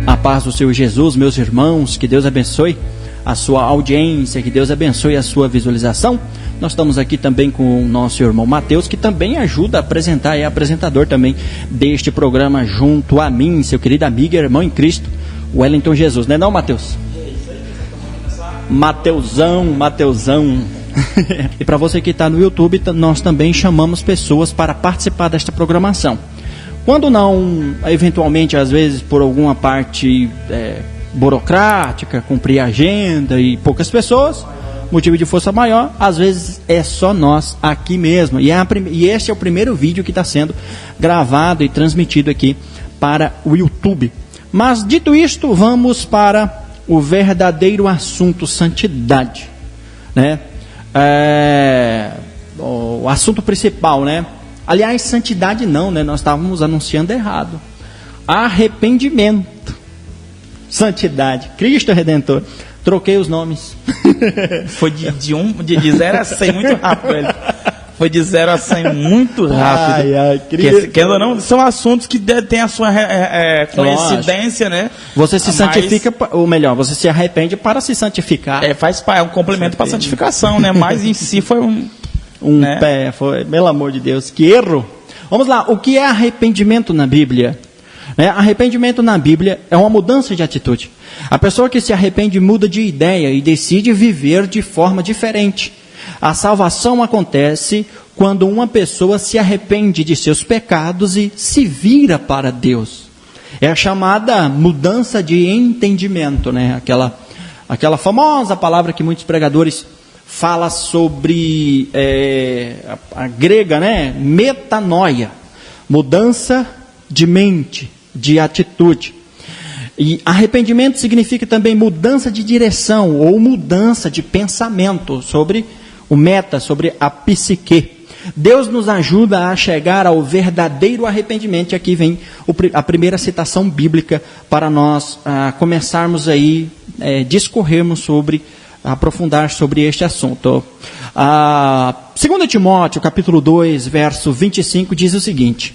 A paz do Senhor Jesus, meus irmãos, que Deus abençoe a sua audiência, que Deus abençoe a sua visualização. Nós estamos aqui também com o nosso irmão Mateus, que também ajuda a apresentar, é apresentador também deste programa junto a mim, seu querido amigo e irmão em Cristo, Wellington Jesus, não é não, Mateus? Mateusão. E para você que está no YouTube, nós também chamamos pessoas para participar desta programação. Quando não, eventualmente, às vezes, por alguma parte burocrática, cumprir a agenda e poucas pessoas, motivo de força maior, às vezes é só nós aqui mesmo. E este é o primeiro vídeo que está sendo gravado e transmitido aqui para o YouTube. Mas, dito isto, vamos para o verdadeiro assunto, santidade, né? O assunto principal, né? Aliás, santidade não, né? Nós estávamos anunciando errado. Arrependimento. Santidade. Cristo Redentor. Troquei os nomes. Foi de 0 a 100 muito rápido, velho. Foi de 0 a 100 muito rápido. Querendo ou não, são assuntos que têm a sua coincidência, né? Você se santifica, ou melhor, você se arrepende para se santificar. É um complemento para a santificação, né? Mas em si foi né? Foi, pelo amor de Deus, que erro. Vamos lá, o que é arrependimento na Bíblia? Arrependimento na Bíblia é uma mudança de atitude. A pessoa que se arrepende muda de ideia e decide viver de forma diferente. A salvação acontece quando uma pessoa se arrepende de seus pecados e se vira para Deus. É a chamada mudança de entendimento, né? Aquela famosa palavra que muitos pregadores fala sobre a grega, né? Metanoia, mudança de mente, de atitude. E arrependimento significa também mudança de direção ou mudança de pensamento sobre o meta, sobre a psique. Deus nos ajuda a chegar ao verdadeiro arrependimento. E aqui vem a primeira citação bíblica para nós começarmos aí, discorrermos sobre, aprofundar sobre este assunto. 2 Timóteo, capítulo 2, verso 25, diz o seguinte: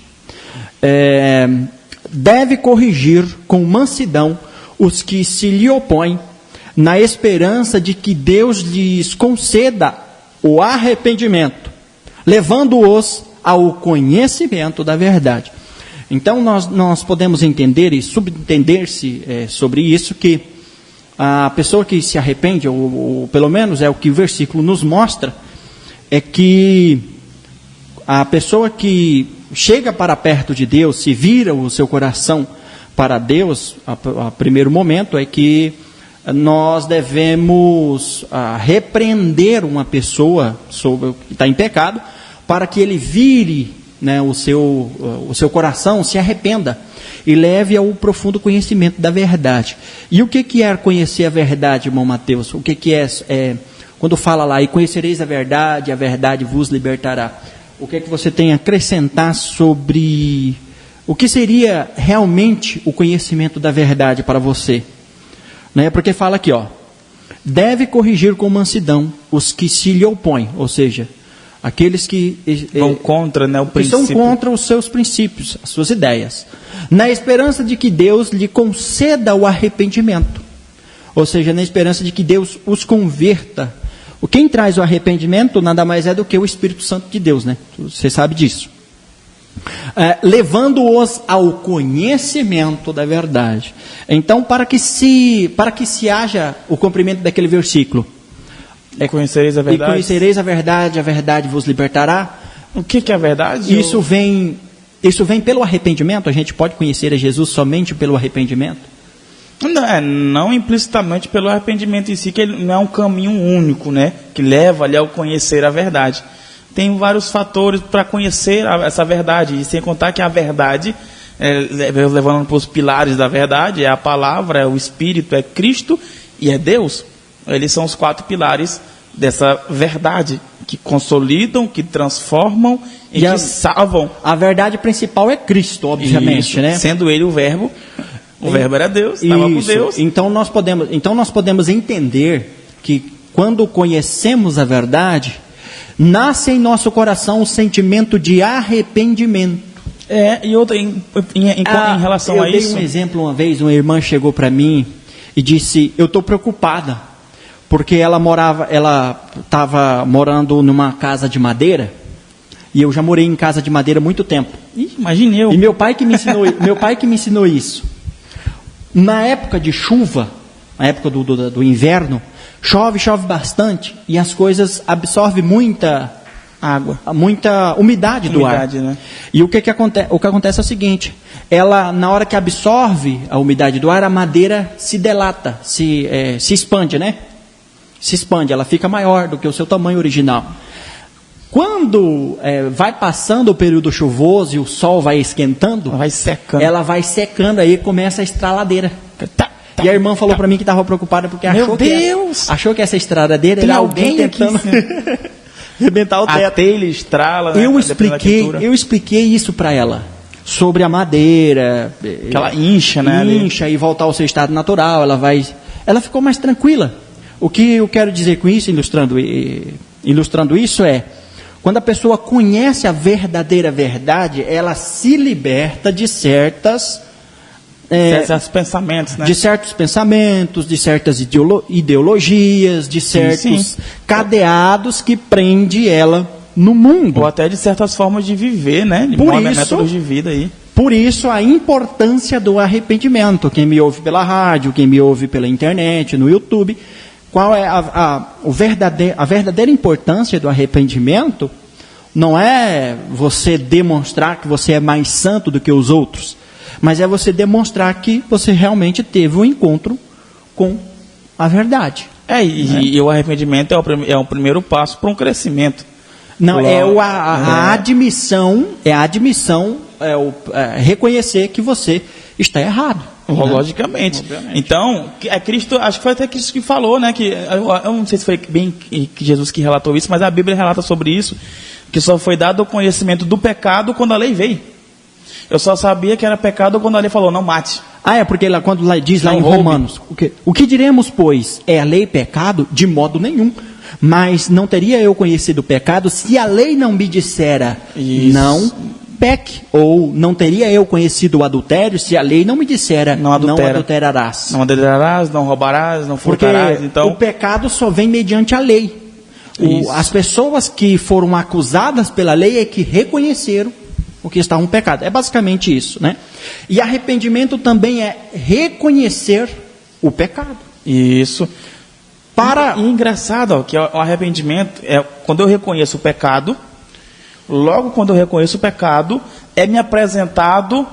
deve corrigir com mansidão os que se lhe opõem, na esperança de que Deus lhes conceda o arrependimento, levando-os ao conhecimento da verdade. Então nós podemos entender e subentender-se sobre isso, que a pessoa que se arrepende, ou pelo menos é o que o versículo nos mostra, é que a pessoa que chega para perto de Deus, se vira o seu coração para Deus, a primeiro momento é que nós devemos repreender uma pessoa que está em pecado, para que ele vire, né, o seu coração, se arrependa e leve ao profundo conhecimento da verdade. E o que é conhecer a verdade, irmão Mateus? O que é quando fala lá, e conhecereis a verdade vos libertará? O que você tem a acrescentar sobre o que seria realmente o conhecimento da verdade para você? Porque fala aqui, deve corrigir com mansidão os que se lhe opõem, ou seja, aqueles que vão contra, né, o princípio. São contra os seus princípios, as suas ideias, na esperança de que Deus lhe conceda o arrependimento, ou seja, na esperança de que Deus os converta. Quem traz o arrependimento nada mais é do que o Espírito Santo de Deus, né? Você sabe disso. Levando-os ao conhecimento da verdade. Então, para que se haja o cumprimento daquele versículo, conhecereis a verdade. E conhecereis a verdade vos libertará. O que é a verdade? Isso vem pelo arrependimento. A gente pode conhecer a Jesus somente pelo arrependimento? Não implicitamente pelo arrependimento em si, que ele não é um caminho único, né, que leva ali ao conhecer a verdade. Tem vários fatores para conhecer essa verdade, e sem contar que a verdade, levando para os pilares da verdade, é a palavra, é o Espírito, é Cristo e é Deus. Eles são os 4 pilares dessa verdade, que consolidam, que transformam e que salvam. A verdade principal é Cristo, obviamente, né? Sendo ele o Verbo. O Verbo era Deus, estava com Deus. Então nós podemos entender que quando conhecemos a verdade, nasce em nosso coração o sentimento de arrependimento. E outra, em relação a isso... Eu dei um exemplo uma vez, uma irmã chegou para mim e disse, eu estou preocupada, porque ela estava morando numa casa de madeira, e eu já morei em casa de madeira há muito tempo. Imagine eu. E meu pai que me ensinou isso. Na época de chuva, na época do inverno, chove bastante, e as coisas absorvem muita água, muita umidade do ar. Né? E o que acontece é o seguinte, na hora que absorve a umidade do ar, a madeira se delata, se expande, né? Se expande, ela fica maior do que o seu tamanho original. Quando vai passando o período chuvoso e o sol vai esquentando, ela vai secando, aí começa a estraladeira. E a irmã falou para mim que estava preocupada porque achou que essa estraladeira era alguém tentando arrebentar o teto. A telha estrala, né? Eu expliquei isso para ela, sobre a madeira. Que ela incha, né? Incha e voltar ao seu estado natural. Ela ficou mais tranquila. O que eu quero dizer com isso, ilustrando isso, quando a pessoa conhece a verdadeira verdade, ela se liberta de certos pensamentos, né? De certos pensamentos, de certas ideologias, de certos cadeados que prende ela no mundo. Ou até de certas formas de viver, né? De métodos de vida aí. Por isso a importância do arrependimento. Quem me ouve pela rádio, quem me ouve pela internet, no YouTube, qual é a verdadeira importância do arrependimento? Não é você demonstrar que você é mais santo do que os outros, mas é você demonstrar que você realmente teve um encontro com a verdade. E o arrependimento é o primeiro passo para um crescimento. Não, a admissão, reconhecer que você está errado. Logicamente. Obviamente. Então, Cristo, acho que foi até Cristo que falou, né? Que, eu não sei se foi bem que Jesus que relatou isso, mas a Bíblia relata sobre isso, que só foi dado o conhecimento do pecado quando a lei veio. Eu só sabia que era pecado quando a lei falou, não mate. Porque quando diz lá em Romanos, o que diremos, pois, é a lei pecado? De modo nenhum. Mas não teria eu conhecido o pecado se a lei não me dissera, não peque. Ou não teria eu conhecido o adultério se a lei não me dissera, não adulterarás. Não adulterarás, não roubarás, não furtarás. Porque o pecado só vem mediante a lei. As pessoas que foram acusadas pela lei é que reconheceram o que está um pecado. É basicamente isso, né? E arrependimento também é reconhecer o pecado. Isso. E engraçado, que o arrependimento é quando eu reconheço o pecado. Logo quando eu reconheço o pecado, é me apresentado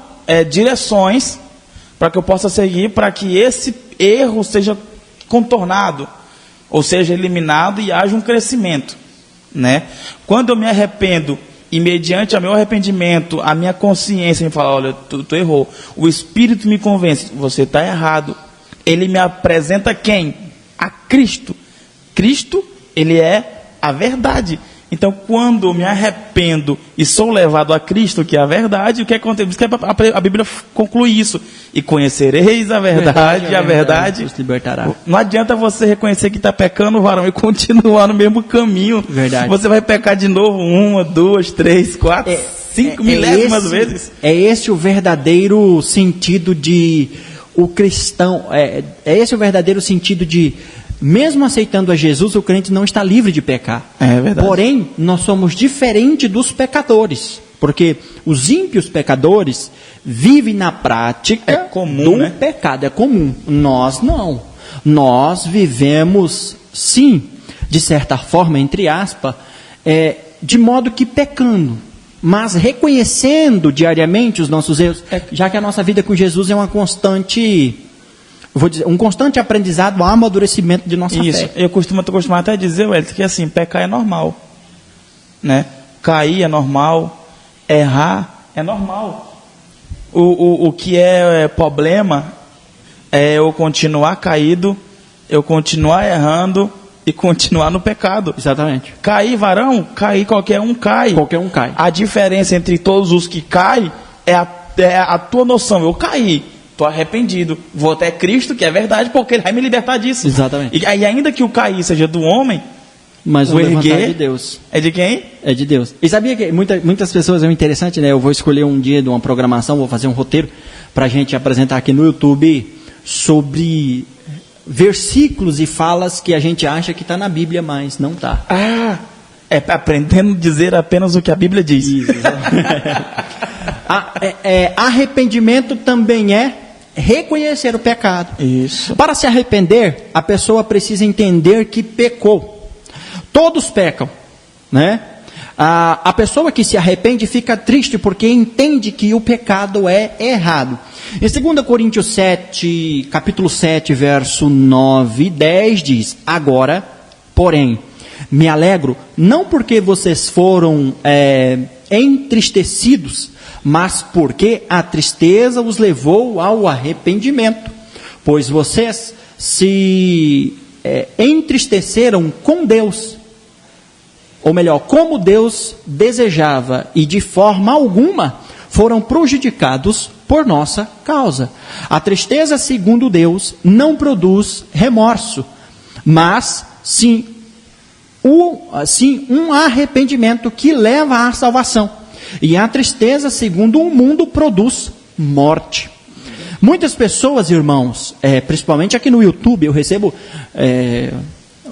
direções para que eu possa seguir, para que esse erro seja contornado, ou seja, eliminado e haja um crescimento, né? Quando eu me arrependo e mediante o meu arrependimento, a minha consciência me fala, olha, tu errou. O Espírito me convence, você está errado. Ele me apresenta quem? A Cristo. Cristo, ele é a verdade. Então, quando eu me arrependo e sou levado a Cristo, que é a verdade, o que acontece? A Bíblia conclui isso. E conhecereis a verdade, a verdade vos libertará. Não adianta você reconhecer que está pecando, varão, e continuar no mesmo caminho. Verdade. Você vai pecar de novo 1, 2, 3, 4, 5 milésimas vezes. É esse o verdadeiro sentido de o cristão. É esse o verdadeiro sentido de, mesmo aceitando a Jesus, o crente não está livre de pecar. É verdade. Porém, nós somos diferentes dos pecadores. Porque os ímpios pecadores vivem na prática do pecado. É comum. Nós não. Nós vivemos, sim, de certa forma, entre aspas, de modo que pecando, mas reconhecendo diariamente os nossos erros, já que a nossa vida com Jesus é uma constante... um constante aprendizado, um amadurecimento de nossa fé. Eu costumo até dizer, Wellington, que assim, pecar é normal, né? Cair é normal, errar é normal. O que é problema é eu continuar caído, eu continuar errando e continuar no pecado. Exatamente. Cair, varão, qualquer um cai. Qualquer um cai. A diferença entre todos os que caem é a tua noção. Eu caí. Estou arrependido, vou até Cristo, que é verdade, porque Ele vai me libertar disso. Exatamente. E ainda que o cair seja do homem, Mas o levantar é de Deus. É de quem? É de Deus. E sabia que muitas pessoas, é interessante, né? Eu vou escolher um dia de uma programação, vou fazer um roteiro para a gente apresentar aqui no YouTube sobre versículos e falas que a gente acha que está na Bíblia, mas não está. É aprendendo a dizer apenas o que a Bíblia diz. Isso. Arrependimento também é reconhecer o pecado. Isso. Para se arrepender, a pessoa precisa entender que pecou. Todos pecam, né? A pessoa que se arrepende fica triste porque entende que o pecado é errado. Em 2 Coríntios 7, capítulo 7, verso 9 e 10 diz: agora, porém, me alegro, não porque vocês foram entristecidos, mas porque a tristeza os levou ao arrependimento, pois vocês se entristeceram com Deus, ou melhor, como Deus desejava, e de forma alguma foram prejudicados por nossa causa. A tristeza, segundo Deus, não produz remorso, mas sim um arrependimento que leva à salvação. E a tristeza, segundo o mundo, produz morte. Muitas pessoas, irmãos, principalmente aqui no YouTube, eu recebo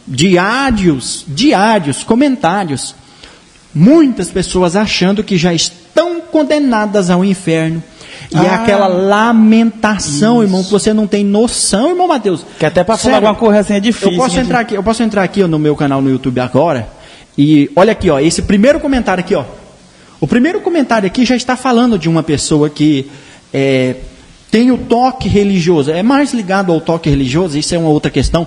diários comentários. Muitas pessoas achando que já estão condenadas ao inferno. E é aquela lamentação, irmão, que você não tem noção, irmão Mateus. Que até para falar alguma coisa assim é difícil. Eu posso entrar aqui no meu canal no YouTube agora. E olha aqui, ó, esse primeiro comentário aqui, ó. O primeiro comentário aqui já está falando de uma pessoa que tem o toque religioso. É mais ligado ao toque religioso, isso é uma outra questão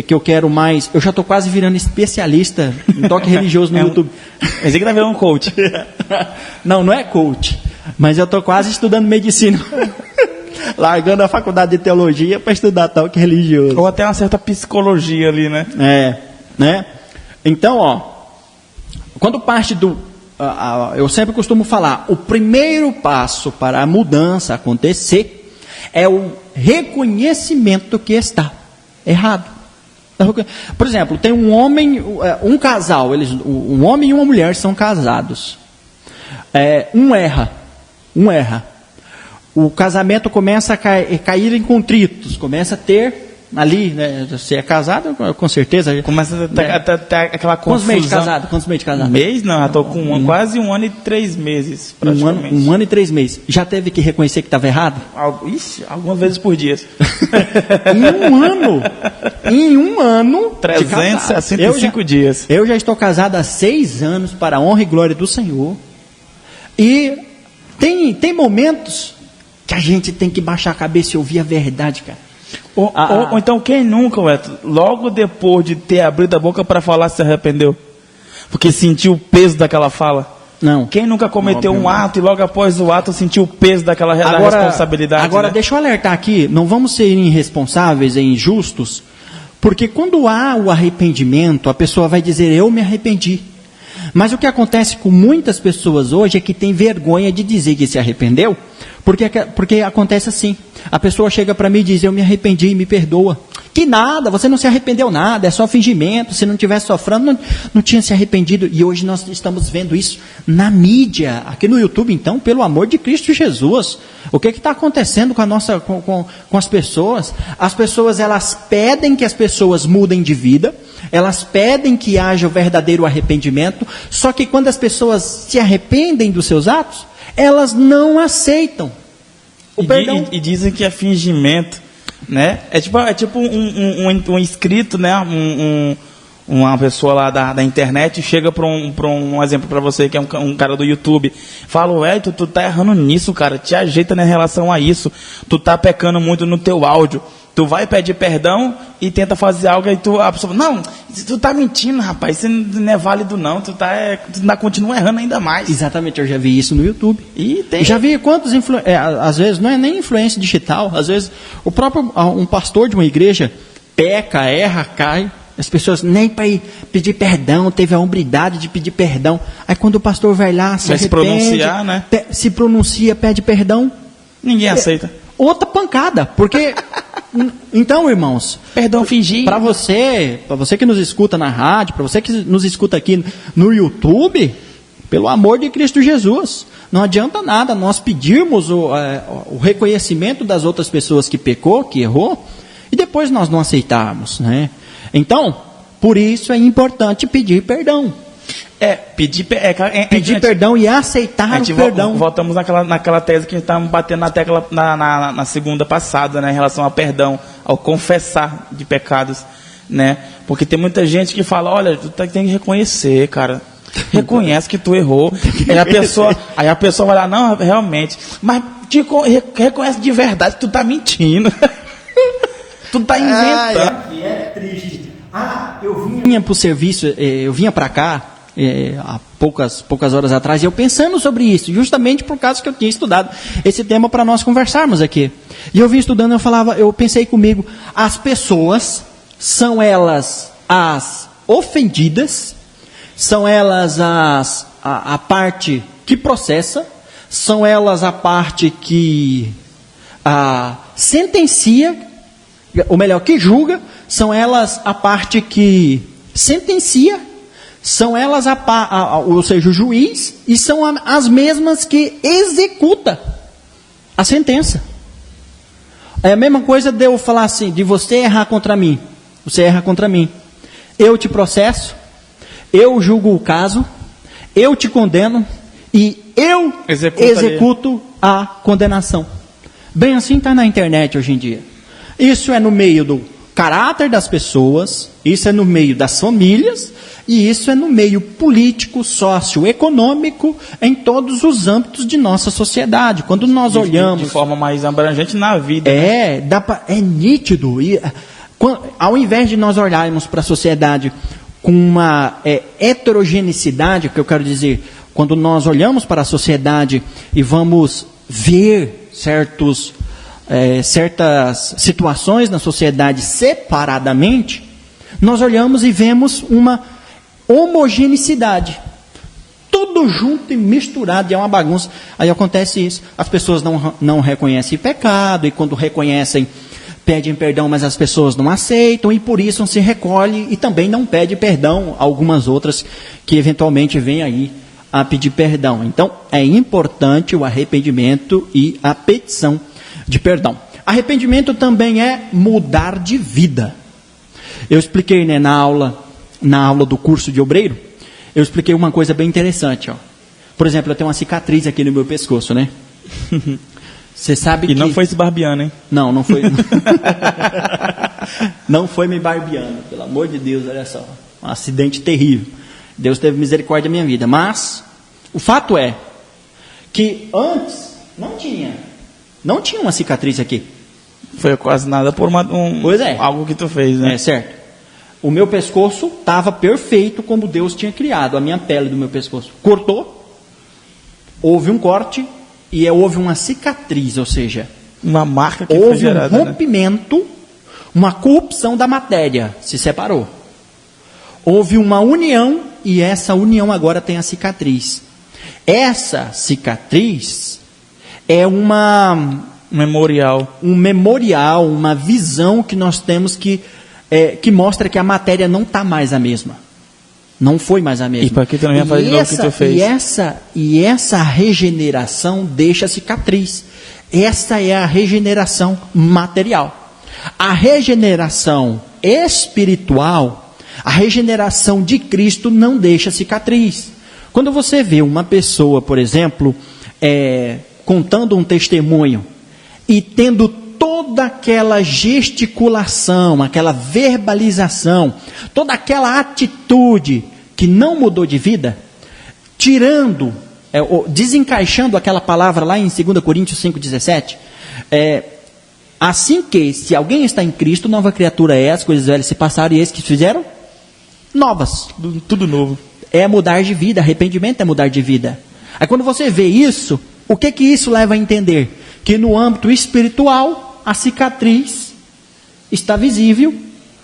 que eu quero mais. Eu já estou quase virando especialista em toque religioso no YouTube. Mas é que tá virando um coach. Não é coach. Mas eu estou quase estudando medicina. Largando a faculdade de teologia para estudar toque religioso. Ou até uma certa psicologia ali, né? Né? Então, ó, quando parte do... eu sempre costumo falar, o primeiro passo para a mudança acontecer é o reconhecimento que está errado. Por exemplo, tem um homem, um casal, um homem e uma mulher são casados. Um erra. O casamento começa a cair em contritos, começa a ter ali, né, você é casado, com certeza. Começa a ter aquela confusão. Quantos meses de casado? Mês? Não, já estou com quase 1 ano e 3 meses, praticamente. Um ano e 3 meses. Já teve que reconhecer que estava errado? Algumas vezes por dia. Em um ano 365 dias. Eu já estou casado há 6 anos, para a honra e glória do Senhor. E tem momentos que a gente tem que baixar a cabeça e ouvir a verdade, cara. Ou então, quem nunca, logo depois de ter abrido a boca para falar, se arrependeu? Porque sentiu o peso daquela fala? Não. Quem nunca cometeu um ato e logo após o ato sentiu o peso da responsabilidade? Agora, né? deixa eu alertar aqui, não vamos ser irresponsáveis e injustos, porque quando há o arrependimento, a pessoa vai dizer, eu me arrependi. Mas o que acontece com muitas pessoas hoje é que tem vergonha de dizer que se arrependeu, porque acontece assim. A pessoa chega para mim e diz, eu me arrependi e me perdoa. Que nada, você não se arrependeu nada, é só fingimento, se não tivesse sofrendo, não tinha se arrependido. E hoje nós estamos vendo isso na mídia, aqui no YouTube, então, pelo amor de Cristo Jesus. O que está acontecendo com as pessoas? As pessoas, elas pedem que as pessoas mudem de vida, elas pedem que haja o verdadeiro arrependimento, só que quando as pessoas se arrependem dos seus atos, elas não aceitam o perdão. E dizem que é fingimento, né? É tipo um inscrito, né? Uma pessoa lá da internet chega para um exemplo para você, que é um cara do YouTube, fala, tu tá errando nisso, cara, te ajeita em relação a isso, tu tá pecando muito no teu áudio, tu vai pedir perdão e tenta fazer algo e a pessoa fala, não, tu tá mentindo, rapaz, isso não é válido não, tu ainda continua errando ainda mais. Exatamente, eu já vi isso no YouTube. E já vi quantos às vezes não é nem influência digital, às vezes um pastor de uma igreja peca, erra, cai, as pessoas nem para pedir perdão, teve a hombridade de pedir perdão. Aí quando o pastor vai lá, se pronunciar, né? Se pronuncia, pede perdão. Ninguém aceita. Outra pancada, porque Então, irmãos, Perdão fingido. para você que nos escuta na rádio, para você que nos escuta aqui no YouTube, pelo amor de Cristo Jesus, não adianta nada nós pedirmos o reconhecimento das outras pessoas que pecou, que errou, e depois nós não aceitarmos, né? Então, por isso é importante pedir perdão. Pedir Perdão e aceitar o perdão. Voltamos naquela tese que estávamos batendo na tecla na segunda passada, né, em relação ao perdão, ao confessar de pecados, né? Porque tem muita gente que fala, olha, tu tem que reconhecer, cara. Reconhece que tu errou. Aí a pessoa vai lá, não, realmente. Mas reconhece de verdade que tu tá mentindo. Tu tá inventando. É triste. Eu vinha pro serviço, eu vinha para cá, há poucas horas atrás, e eu pensando sobre isso, justamente por causa que eu tinha estudado esse tema para nós conversarmos aqui. E eu vim estudando, eu pensei comigo, as pessoas, são elas as ofendidas, são elas a parte que processa, são elas a parte que sentencia, ou melhor, que julga, são elas a parte que sentencia, são elas ou seja, o juiz, e são as mesmas que executa a sentença. É a mesma coisa de eu falar assim, de você errar contra mim. Você erra contra mim. Eu te processo, eu julgo o caso, eu te condeno e eu executo a condenação. Bem assim está na internet hoje em dia. Isso é no meio do caráter das pessoas, isso é no meio das famílias, e isso é no meio político, socioeconômico, em todos os âmbitos de nossa sociedade. Quando nós olhamos... De forma mais abrangente na vida. É nítido. E, ao invés de nós olharmos para a sociedade com uma heterogeneidade, que eu quero dizer, quando nós olhamos para a sociedade e vamos ver certas situações na sociedade separadamente, nós olhamos e vemos uma homogeneidade. Tudo junto e misturado, e é uma bagunça. Aí acontece isso. As pessoas não reconhecem pecado, e quando reconhecem, pedem perdão, mas as pessoas não aceitam, e por isso não se recolhe, e também não pede perdão a algumas outras que eventualmente vêm aí a pedir perdão. Então, é importante o arrependimento e a petição de perdão. Arrependimento também é mudar de vida. Eu expliquei, né, na aula do curso de obreiro, eu expliquei uma coisa bem interessante, ó. Por exemplo, eu tenho uma cicatriz aqui no meu pescoço, né? Você sabe que... E não foi se barbeando, hein? Não foi. Não foi me barbeando, pelo amor de Deus, olha só. Um acidente terrível. Deus teve misericórdia da minha vida. Mas, o fato é que antes não tinha uma cicatriz aqui. Foi quase nada por algo que tu fez, né? É, certo. O meu pescoço estava perfeito como Deus tinha criado, a minha pele do meu pescoço. Cortou, houve um corte e houve uma cicatriz, ou seja, uma marca que houve foi gerada, um rompimento, né? Uma corrupção da matéria, se separou. Houve uma união e essa união agora tem a cicatriz. Essa cicatriz é um memorial, uma visão que nós temos que mostra que a matéria não está mais a mesma. Não foi mais a mesma. E para que tu não ia fazer de novo o que tu fez? E essa regeneração deixa cicatriz. Essa é a regeneração material. A regeneração espiritual, a regeneração de Cristo não deixa cicatriz. Quando você vê uma pessoa, por exemplo, contando um testemunho e tendo toda aquela gesticulação, aquela verbalização, toda aquela atitude que não mudou de vida, tirando, desencaixando aquela palavra lá em 2 Coríntios 5,17, assim que, se alguém está em Cristo, nova criatura é, as coisas velhas se passaram e eis que se fizeram novas. Tudo novo. É mudar de vida, arrependimento é mudar de vida. Aí quando você vê isso, o que isso leva a entender? Que no âmbito espiritual, a cicatriz está visível,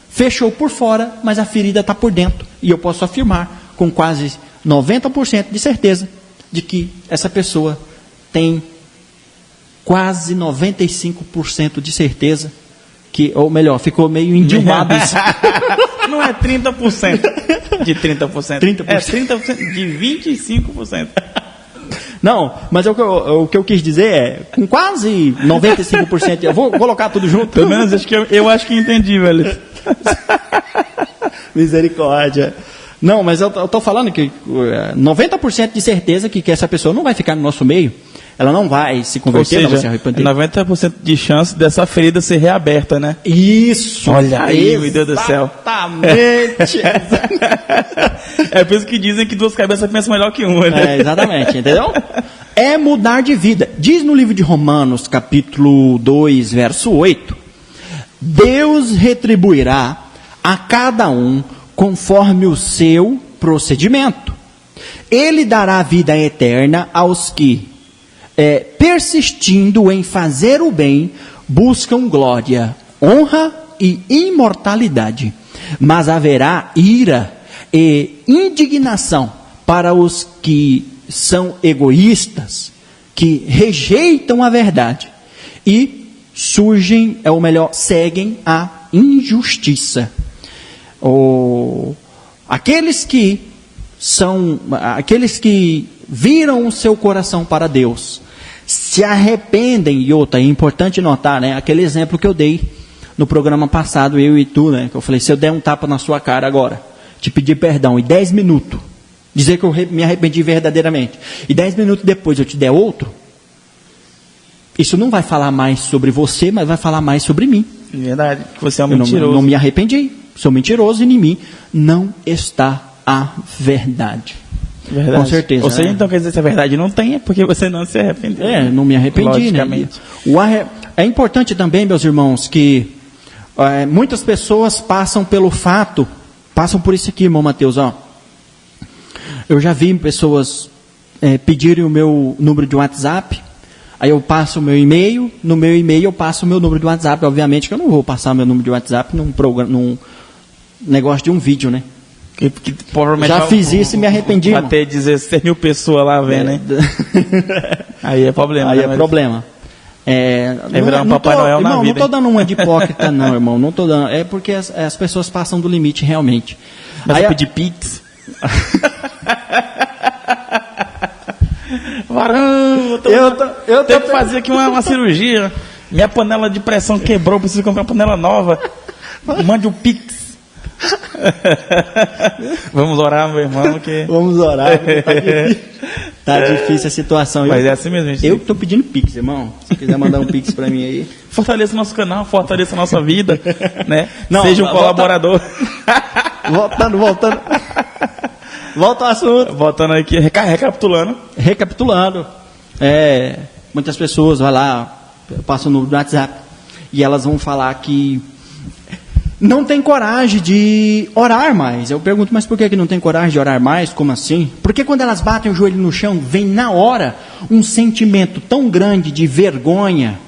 fechou por fora, mas a ferida está por dentro. E eu posso afirmar com quase 90% de certeza de que essa pessoa tem quase 95% de certeza ou melhor, ficou meio endilmado isso. Não é 30% de 30%. 30%. É 30% de 25%. Não, mas o que eu quis dizer é, com quase 95%, eu vou colocar tudo junto. Pelo menos eu acho que entendi, velho. Misericórdia. Não, mas eu tô falando que 90% de certeza que essa pessoa não vai ficar no nosso meio. Ela não vai se converter, Ou seja, não vai se arrepender. 90% de chance dessa ferida ser reaberta, né? Isso. Olha aí, meu Deus do céu. Exatamente. É por isso que dizem que duas cabeças pensam melhor que uma, né? Exatamente, entendeu? É mudar de vida. Diz no livro de Romanos, capítulo 2, verso 8, Deus retribuirá a cada um conforme o seu procedimento. Ele dará vida eterna aos que, persistindo em fazer o bem, buscam glória, honra e imortalidade. Mas haverá ira e indignação para os que são egoístas, que rejeitam a verdade e seguem a injustiça. Aqueles que viram o seu coração para Deus, se arrependem, e outra, é importante notar, né, aquele exemplo que eu dei no programa passado, eu e tu, né, que eu falei, se eu der um tapa na sua cara agora, te pedir perdão, em 10 minutos, dizer que eu me arrependi verdadeiramente, e 10 minutos depois eu te der outro, isso não vai falar mais sobre você, mas vai falar mais sobre mim. Verdade, que você é um eu mentiroso. Não me arrependi, sou mentiroso e em mim não está a verdade. Verdade. Com certeza. Ou seja, então quer dizer, se a verdade não tem, é porque você não se arrependeu. Não me arrependi, né? É importante também, meus irmãos, que muitas pessoas passam por isso aqui, irmão Mateus, ó. Eu já vi pessoas pedirem o meu número de WhatsApp, aí eu passo o meu e-mail, no meu e-mail eu passo o meu número de WhatsApp, obviamente que eu não vou passar meu número de WhatsApp num negócio de um vídeo, né? Que provavelmente já fiz isso e me arrependi. Vai ter 16 mil pessoas lá vendo, né? Aí é problema. Aí é problema. Virar um Papai Noel na vida. Não estou dando uma de hipócrita, não, irmão. Não tô dando. É porque as pessoas passam do limite, realmente. Mas pedir Pix. Varão, eu tenho que fazer aqui uma cirurgia. Minha panela de pressão quebrou, preciso comprar uma panela nova. Mande o Pix. Vamos orar, meu irmão. Vamos orar. Tá difícil a situação. Mas é assim mesmo. Eu estou pedindo Pix, irmão. Se quiser mandar um Pix para mim aí. Fortaleça nosso canal, fortaleça a nossa vida, né? Não, seja um colaborador. Voltando. Volta ao assunto. Voltando aqui, recapitulando. Muitas pessoas, vai lá, passam no WhatsApp e elas vão falar que não tem coragem de orar mais. Eu pergunto, mas por que não tem coragem de orar mais? Como assim? Porque quando elas batem o joelho no chão, vem na hora um sentimento tão grande de vergonha.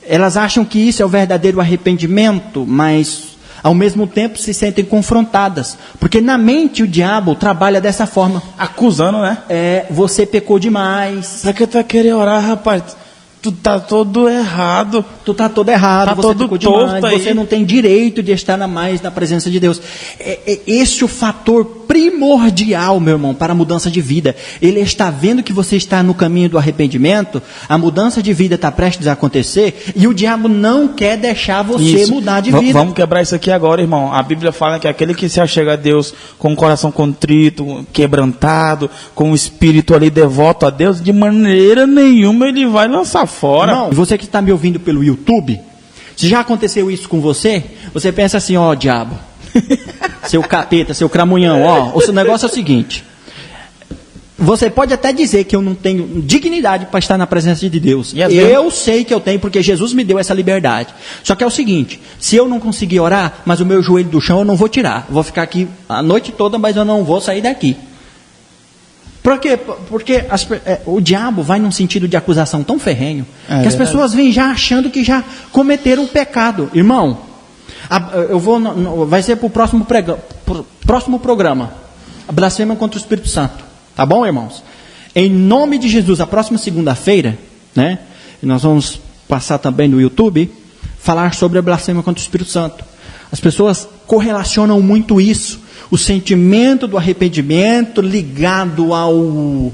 Elas acham que isso é o verdadeiro arrependimento, mas ao mesmo tempo se sentem confrontadas. Porque na mente o diabo trabalha dessa forma. Acusando, né? Você pecou demais. Pra que tu vai querer orar, rapaz? Tu tá todo errado. Tá você todo pecou torto demais, aí. você não tem direito de estar mais na presença de Deus. Esse o fator primordial, meu irmão, para a mudança de vida. Ele está vendo que você está no caminho do arrependimento, a mudança de vida está prestes a acontecer, e o diabo não quer deixar você mudar de vida. Vamos quebrar isso aqui agora, irmão. A Bíblia fala que aquele que se achega a Deus com o coração contrito, quebrantado, com o espírito ali devoto a Deus, de maneira nenhuma ele vai lançar fora. Não, você que está me ouvindo pelo YouTube, se já aconteceu isso com você, você pensa assim, ó, diabo, seu capeta, seu cramunhão, ó, o seu negócio é o seguinte, você pode até dizer que eu não tenho dignidade para estar na presença de Deus, eu sei que eu tenho, porque Jesus me deu essa liberdade, só que é o seguinte, se eu não conseguir orar, mas o meu joelho do chão eu não vou tirar, eu vou ficar aqui a noite toda, mas eu não vou sair daqui. Por quê? Porque o diabo vai num sentido de acusação tão ferrenho, que as pessoas vêm já achando que já cometeram o pecado. Irmão, vai ser para o próximo programa, a blasfêmia contra o Espírito Santo. Tá bom, irmãos? Em nome de Jesus, a próxima segunda-feira, né? Nós vamos passar também no YouTube, falar sobre a blasfêmia contra o Espírito Santo. As pessoas correlacionam muito isso, o sentimento do arrependimento ligado ao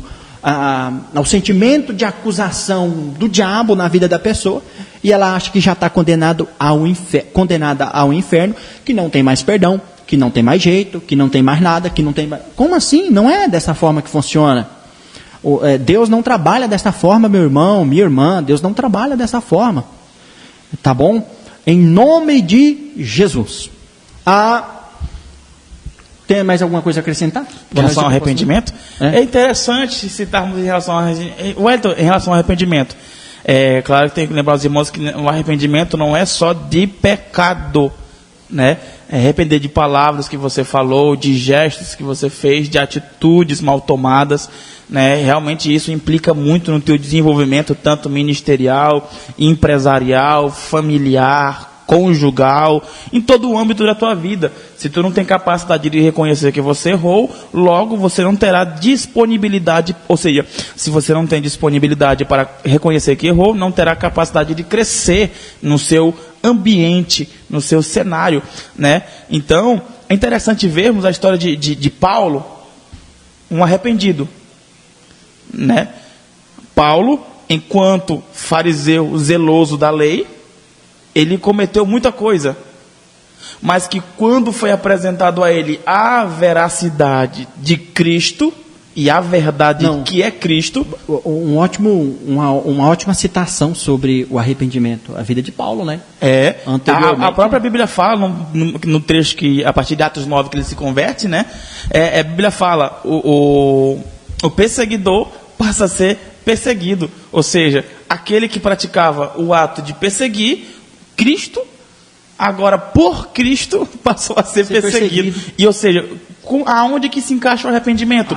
sentimento de acusação do diabo na vida da pessoa, e ela acha que já está condenada ao inferno, que não tem mais perdão, que não tem mais jeito, que não tem mais nada, que não tem mais... Como assim? Não é dessa forma que funciona. Deus não trabalha dessa forma, meu irmão, minha irmã. Deus não trabalha dessa forma. Tá bom? Em nome de Jesus. Tem mais alguma coisa a acrescentar? Em relação ao arrependimento? É interessante citarmos em relação ao arrependimento. É claro que tem que lembrar os irmãos que o arrependimento não é só de pecado, né? É arrepender de palavras que você falou, de gestos que você fez, de atitudes mal tomadas, né? Realmente isso implica muito no teu desenvolvimento, tanto ministerial, empresarial, familiar, conjugal, em todo o âmbito da tua vida. Se tu não tem capacidade de reconhecer que você errou, logo você não terá disponibilidade, ou seja, se você não tem disponibilidade para reconhecer que errou, não terá capacidade de crescer no seu ambiente, no seu cenário, né? Então, é interessante vermos a história de Paulo, um arrependido, né? Paulo, enquanto fariseu zeloso da lei, ele cometeu muita coisa, mas que quando foi apresentado a ele a veracidade de Cristo e a verdade que é Cristo... Uma ótima citação sobre o arrependimento, a vida de Paulo, né? A própria Bíblia fala, no trecho que, a partir de Atos 9, que ele se converte, né? A Bíblia fala, o perseguidor passa a ser perseguido, ou seja, aquele que praticava o ato de perseguir Cristo, agora por Cristo passou a ser perseguido. E, ou seja, aonde que se encaixa o arrependimento?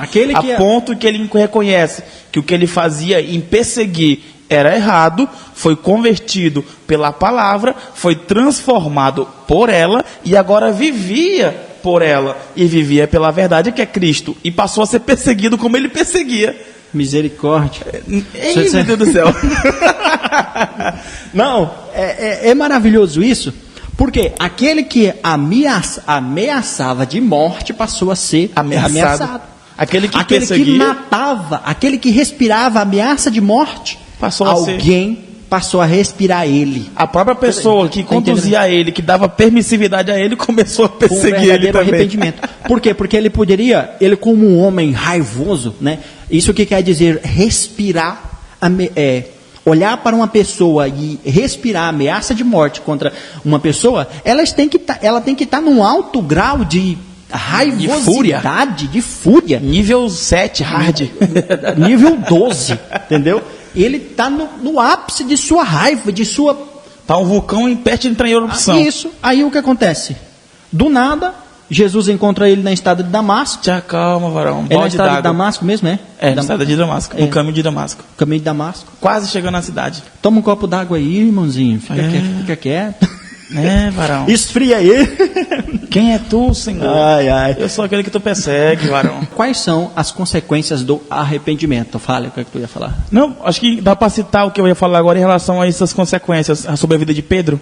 Ponto que ele reconhece que o que ele fazia em perseguir era errado, foi convertido pela palavra, foi transformado por ela e agora vivia por ela e vivia pela verdade que é Cristo e passou a ser perseguido como ele perseguia. Misericórdia. Meu Deus do céu. Não, é maravilhoso isso, porque aquele que ameaçava de morte passou a ser ameaçado. Aquele que matava, aquele que respirava ameaça de morte, passou a respirar ele. A própria pessoa que conduzia ele, que dava permissividade a ele, começou a perseguir ele também. Arrependimento. Por quê? Porque ele como um homem raivoso, né? Isso que quer dizer respirar, olhar para uma pessoa e respirar ameaça de morte contra uma pessoa, ela tem que estar num alto grau de raivosidade, de fúria. Nível 7, hard. Nível 12, entendeu? Ele está no ápice de sua raiva, Está um vulcão em pé de entrar em erupção. Isso. Aí o que acontece? Do nada, Jesus encontra ele na estrada de Damasco. Calma, varão. É na estrada de Damasco mesmo, né? Na estrada de Damasco. No caminho de Damasco. Caminho de Damasco. Quase chegando na cidade. Toma um copo d'água aí, irmãozinho. Fica quieto. Varão. Esfria aí. Quem é tu, Senhor? Eu sou aquele que tu persegue, varão. Quais são as consequências do arrependimento? Fale o que tu ia falar. Não, acho que dá para citar o que eu ia falar agora em relação a essas consequências. Sobre a vida de Pedro.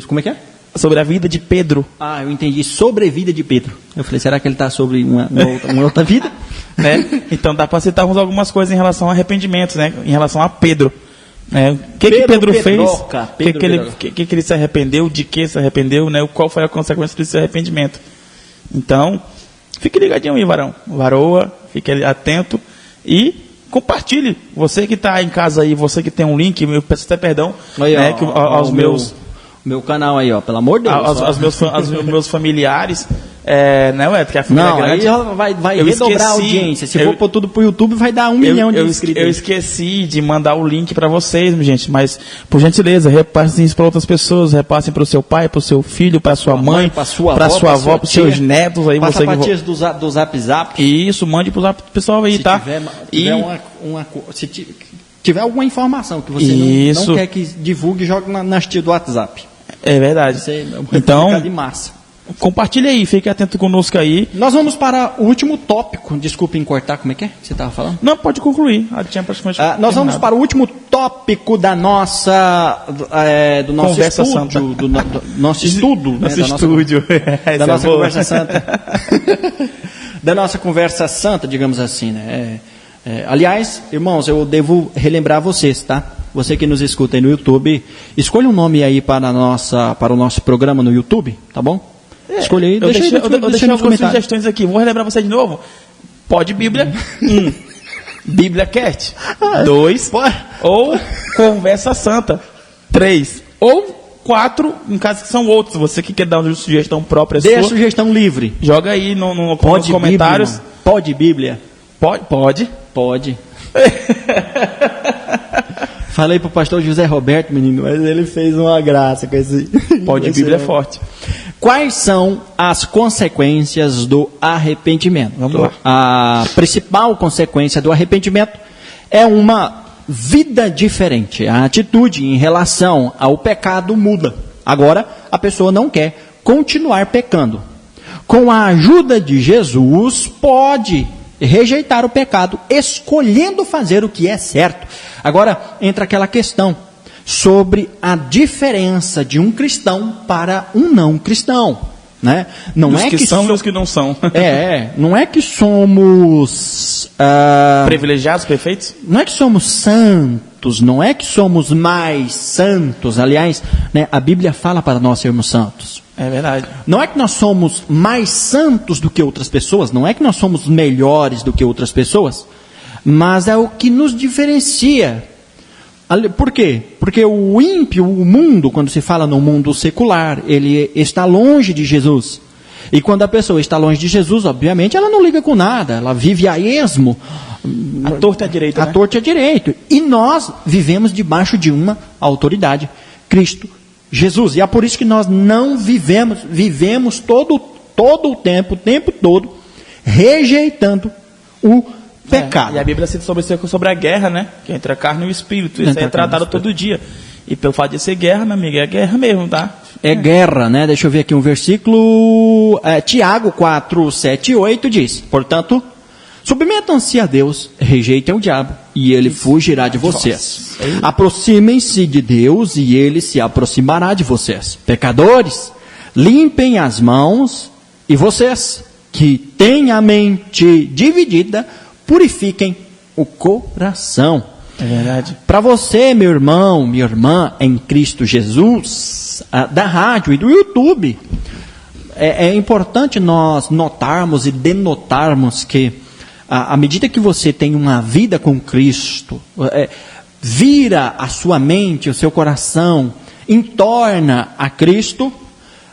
Como é que é? Sobre a vida de Pedro. Eu entendi. Sobre a vida de Pedro. Eu falei, será que ele está sobre uma outra vida? Né? Então dá para citarmos algumas coisas em relação ao arrependimento, né? Em relação a Pedro. O que Pedro fez? O que ele se arrependeu? De que se arrependeu? Né? Qual foi a consequência desse arrependimento? Então, fique ligadinho aí, varão. Varoa, fique atento e compartilhe. Você que está em casa aí, você que tem um link, eu peço até perdão, aí, né, aos meus... Meu canal aí, pelo amor de Deus. Aos meus familiares, né, que a família é grande. Aí vai redobrar a audiência. Se for pôr tudo pro YouTube, vai dar 1 milhão de inscritos. Eu esqueci de mandar o link para vocês, gente, mas, por gentileza, repassem isso para outras pessoas, repassem para o seu pai, para o seu filho, para a sua mãe, para sua avó, para os seus netos. Aí passa para tias do Zap Zap. Isso, mande pro pessoal aí, tá? Se tiver alguma informação que você não quer que divulgue, jogue nas tias do WhatsApp. É verdade. Então, de massa. Compartilha aí, fique atento conosco aí. Nós vamos para o último tópico. Desculpem cortar, como é que você estava falando? Não, pode concluir. Tinha praticamente nós vamos para o último tópico da nossa, do nosso Conversa estúdio. santa. Do nosso estudo. Nosso da estúdio. Da nossa conversa santa. Da nossa conversa santa, digamos assim, né? Aliás, irmãos, eu devo relembrar vocês, tá? Você que nos escuta aí no YouTube, escolha um nome aí para o nosso programa no YouTube, tá bom? Escolha aí, eu deixei algumas comentários. sugestões aqui. Vou relembrar você de novo. Pode Bíblia. 1. Bíblia Cast. 2. Ou Conversa Santa. 3. Ou 4, em caso que são outros. Você que quer dar uma sugestão própria Dê sua. a sugestão livre. Joga aí nos comentários. Bíblia, pode Bíblia? Pode. Pode. Falei pro pastor José Roberto, menino, mas ele fez uma graça com esse... Pode Bíblia é forte. Quais são as consequências do arrependimento? Vamos lá. A principal consequência do arrependimento é uma vida diferente. A atitude em relação ao pecado muda. Agora, a pessoa não quer continuar pecando. Com a ajuda de Jesus, pode rejeitar o pecado, escolhendo fazer o que é certo. Agora, entra aquela questão sobre a diferença de um cristão para um não cristão, né? Não os é que são e os que não são. Não é que somos privilegiados, perfeitos? Não é que somos santos, não é que somos mais santos. Aliás, né, a Bíblia fala para nós sermos santos. É verdade. Não é que nós somos mais santos do que outras pessoas, não é que nós somos melhores do que outras pessoas, mas é o que nos diferencia. Por quê? Porque o ímpio, o mundo, quando se fala no mundo secular, ele está longe de Jesus. E quando a pessoa está longe de Jesus, obviamente, ela não liga com nada, ela vive a esmo. A torta é direito, A torta é direito. E nós vivemos debaixo de uma autoridade, Cristo Jesus. E é por isso que nós não vivemos todo o tempo todo, rejeitando o pecado. E a Bíblia cita sobre a guerra, né? Que é entre a carne e o espírito. Isso é tratado todo dia. E pelo fato de ser guerra, meu amigo, é guerra mesmo, tá? É guerra, né? Deixa eu ver aqui um versículo. Tiago 4, 7 e 8 diz: portanto, submetam-se a Deus, rejeitem o diabo, e ele fugirá de vocês. Aproximem-se de Deus, e ele se aproximará de vocês. Pecadores, limpem as mãos, e vocês, que têm a mente dividida, purifiquem o coração. É verdade. Para você, meu irmão, minha irmã, em Cristo Jesus, da rádio e do YouTube, é importante nós notarmos e denotarmos que, à medida que você tem uma vida com Cristo, vira a sua mente, o seu coração, entorna a Cristo,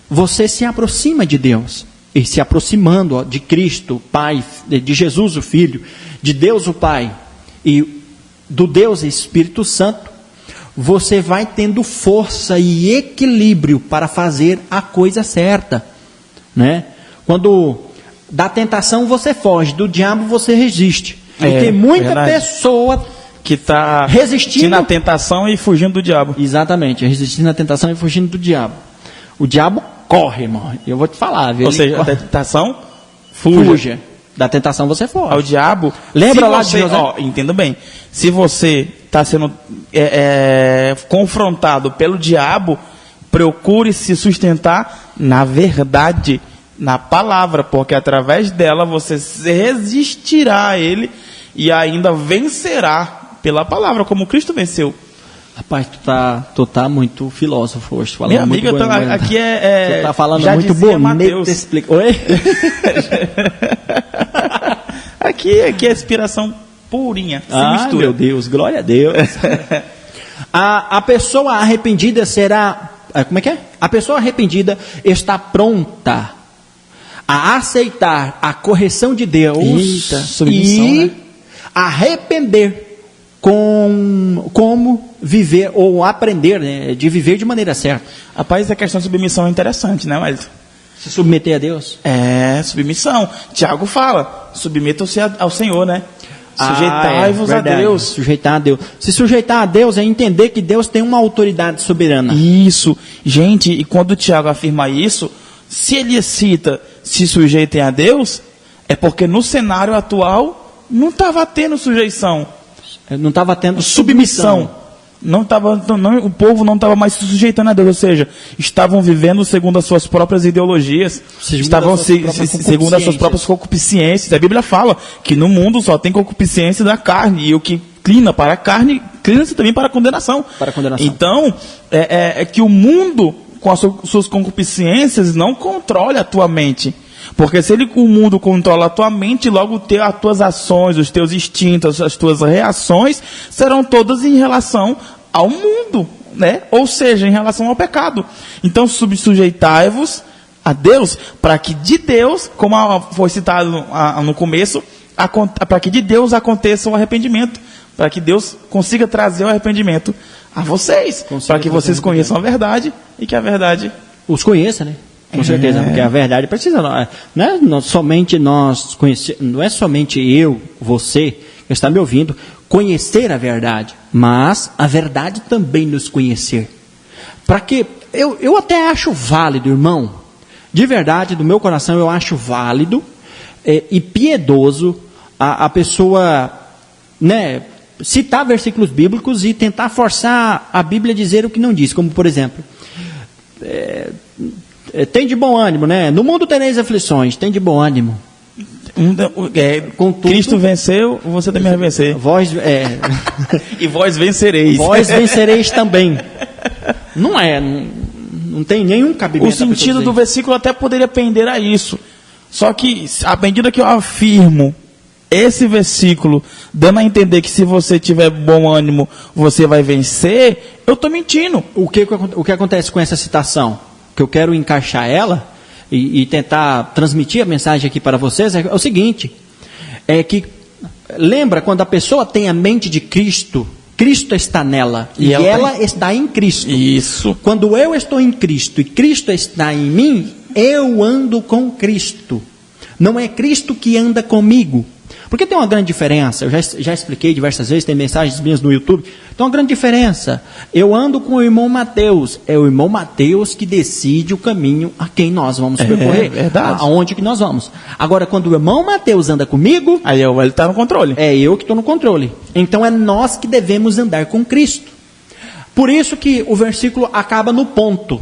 você se aproxima de Deus. E se aproximando de Cristo, Pai, de Jesus o Filho, de Deus o Pai e do Deus Espírito Santo, você vai tendo força e equilíbrio para fazer a coisa certa, né? Quando da tentação você foge, do diabo você resiste. E tem muita pessoa que está resistindo à tentação e fugindo do diabo. Exatamente, resistindo à tentação e fugindo do diabo. O diabo corre, irmão. Eu vou te falar, viu? Ou seja, a tentação fuja. Da tentação você foge. Ao diabo. Lembra lá de José? Entenda bem. Se você está sendo confrontado pelo diabo, procure se sustentar na verdade, na palavra, porque através dela você resistirá a ele e ainda vencerá pela palavra, como Cristo venceu. Rapaz, tu tá muito filósofo hoje. Minha amiga, aqui tu tá falando já muito bonito. Oi? aqui é inspiração purinha. Mistura. Meu Deus, glória a Deus. A pessoa arrependida será... Como é que é? A pessoa arrependida está pronta a aceitar a correção de Deus. Submissão, e né? arrepender como viver ou aprender, né, de viver de maneira certa. Rapaz, a questão de submissão é interessante, né, Wellington? Se submeter a Deus? Submissão. Tiago fala, submetam-se ao Senhor, né? Sujeitai-vos a Deus. Sujeitar a Deus. Se sujeitar a Deus é entender que Deus tem uma autoridade soberana. Isso. Gente, e quando o Tiago afirma isso, Se ele cita se sujeitem a Deus, é porque no cenário atual não estava tendo sujeição. Não estava tendo submissão. O povo não estava mais se sujeitando a Deus, ou seja, estavam vivendo segundo as suas próprias ideologias, estavam segundo as suas próprias concupiscências. A Bíblia fala que no mundo só tem concupiscência da carne, e o que inclina para a carne, inclina-se também para a condenação. Então, é que o mundo, com as suas concupiscências, não controle a tua mente. Porque se o mundo controla a tua mente, logo as tuas ações, os teus instintos, as tuas reações serão todas em relação ao mundo, né? Ou seja, em relação ao pecado. Então, sujeitai-vos a Deus, para que de Deus, como foi citado no começo, para que de Deus aconteça o arrependimento, para que Deus consiga trazer o arrependimento a vocês, para que vocês conheçam a verdade e que a verdade os conheça, né? Com certeza, porque a verdade precisa, né? Não é somente eu, você, que está me ouvindo, conhecer a verdade, mas a verdade também nos conhecer. Para que, eu até acho válido, irmão, de verdade, do meu coração, eu acho válido e piedoso a pessoa, né, citar versículos bíblicos e tentar forçar a Bíblia a dizer o que não diz, como por exemplo, tem de bom ânimo, né? No mundo tereis aflições, tem de bom ânimo. Contudo, Cristo venceu, você também vai vencer. E vós vencereis. Vós vencereis também. Não tem nenhum cabimento. O sentido do versículo até poderia pender a isso. Só que, à medida que eu afirmo esse versículo, dando a entender que se você tiver bom ânimo, você vai vencer, eu estou mentindo. O que acontece com essa citação? Que eu quero encaixar ela e tentar transmitir a mensagem aqui para vocês é o seguinte, é que lembra quando a pessoa tem a mente de Cristo, Cristo está nela e ela está em Cristo. Isso. Quando eu estou em Cristo e Cristo está em mim, eu ando com Cristo. Não é Cristo que anda comigo. Porque tem uma grande diferença, eu já expliquei diversas vezes, tem mensagens minhas no YouTube, tem uma grande diferença. Eu ando com o irmão Mateus, é o irmão Mateus que decide o caminho a quem nós vamos percorrer, aonde que nós vamos. Agora, quando o irmão Mateus anda comigo, aí ele está no controle. É eu que estou no controle. Então é nós que devemos andar com Cristo. Por isso que o versículo acaba no ponto.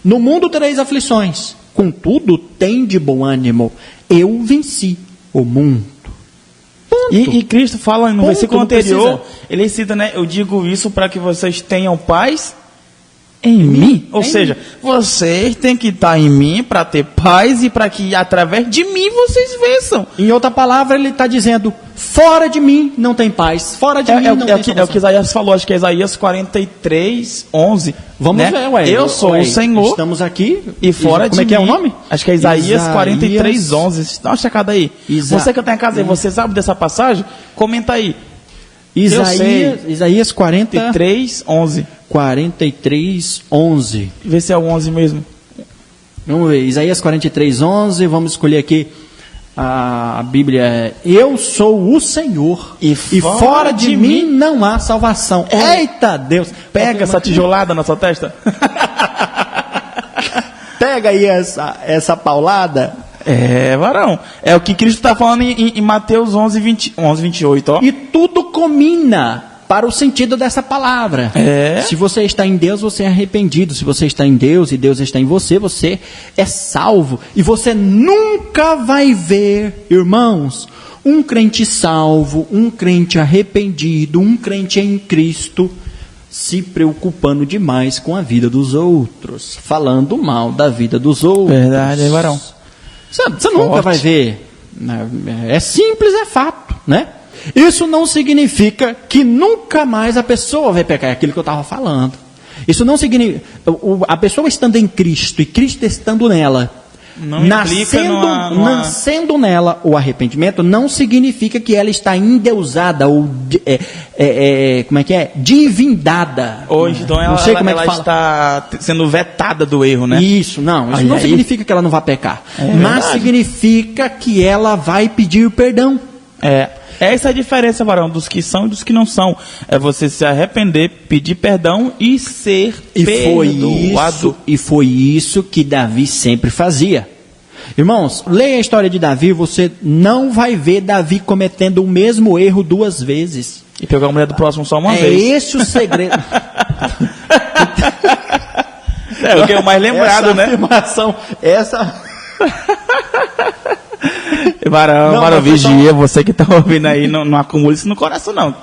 No mundo tereis aflições, contudo tem de bom ânimo, eu venci o mundo. E Cristo fala no versículo anterior, ele cita, né, eu digo isso para que vocês tenham paz em mim. Ou seja, vocês têm que estar em mim para ter paz e para que através de mim vocês vençam. Em outra palavra, ele está dizendo, fora de mim não tem paz, fora de mim não tem solução. É o que Isaías falou, acho que é Isaías 43, 11. Vamos ver, eu sou o Senhor. Estamos aqui. E fora de mim. Como é que é o nome? Acho que é Isaías 43, 11. Dá uma checada aí. Você que está em casa e você sabe dessa passagem, comenta aí. Isaías 43, 11. 43, 11. Vê se é o 11 mesmo. Vamos ver, Isaías 43, 11. Vamos escolher aqui a Bíblia. Eu sou o Senhor e fora de mim não há salvação. Eita Deus! Pega essa tijolada na sua testa. Pega aí essa paulada. Varão. É o que Cristo está falando em Mateus 11, 28. Ó. E tudo combina para o sentido dessa palavra. Se você está em Deus, você é arrependido. Se você está em Deus e Deus está em você, você é salvo. E você nunca vai ver, irmãos, um crente salvo, um crente arrependido, um crente em Cristo, se preocupando demais com a vida dos outros, falando mal da vida dos outros. Verdade, varão. Você nunca vai ver. É simples, é fato, né? Isso não significa que nunca mais a pessoa vai pecar, é aquilo que eu estava falando. Isso não significa, a pessoa estando em Cristo e Cristo estando nela, nascendo nela o arrependimento, não significa que ela está endeusada ou como é que é? Divindada. Hoje, então ela está sendo vetada do erro, né? Isso não significa que ela não vai pecar, mas significa que ela vai pedir perdão. Essa é a diferença, varão, dos que são e dos que não são. É você se arrepender, pedir perdão e ser perdoado. E foi isso que Davi sempre fazia. Irmãos, leia a história de Davi, você não vai ver Davi cometendo o mesmo erro 2 vezes. E pegar a mulher do próximo só uma vez. É esse o segredo. É o que é o mais lembrado, né? Essa... Varão, vigia, você que está ouvindo aí, não acumula isso no coração, não.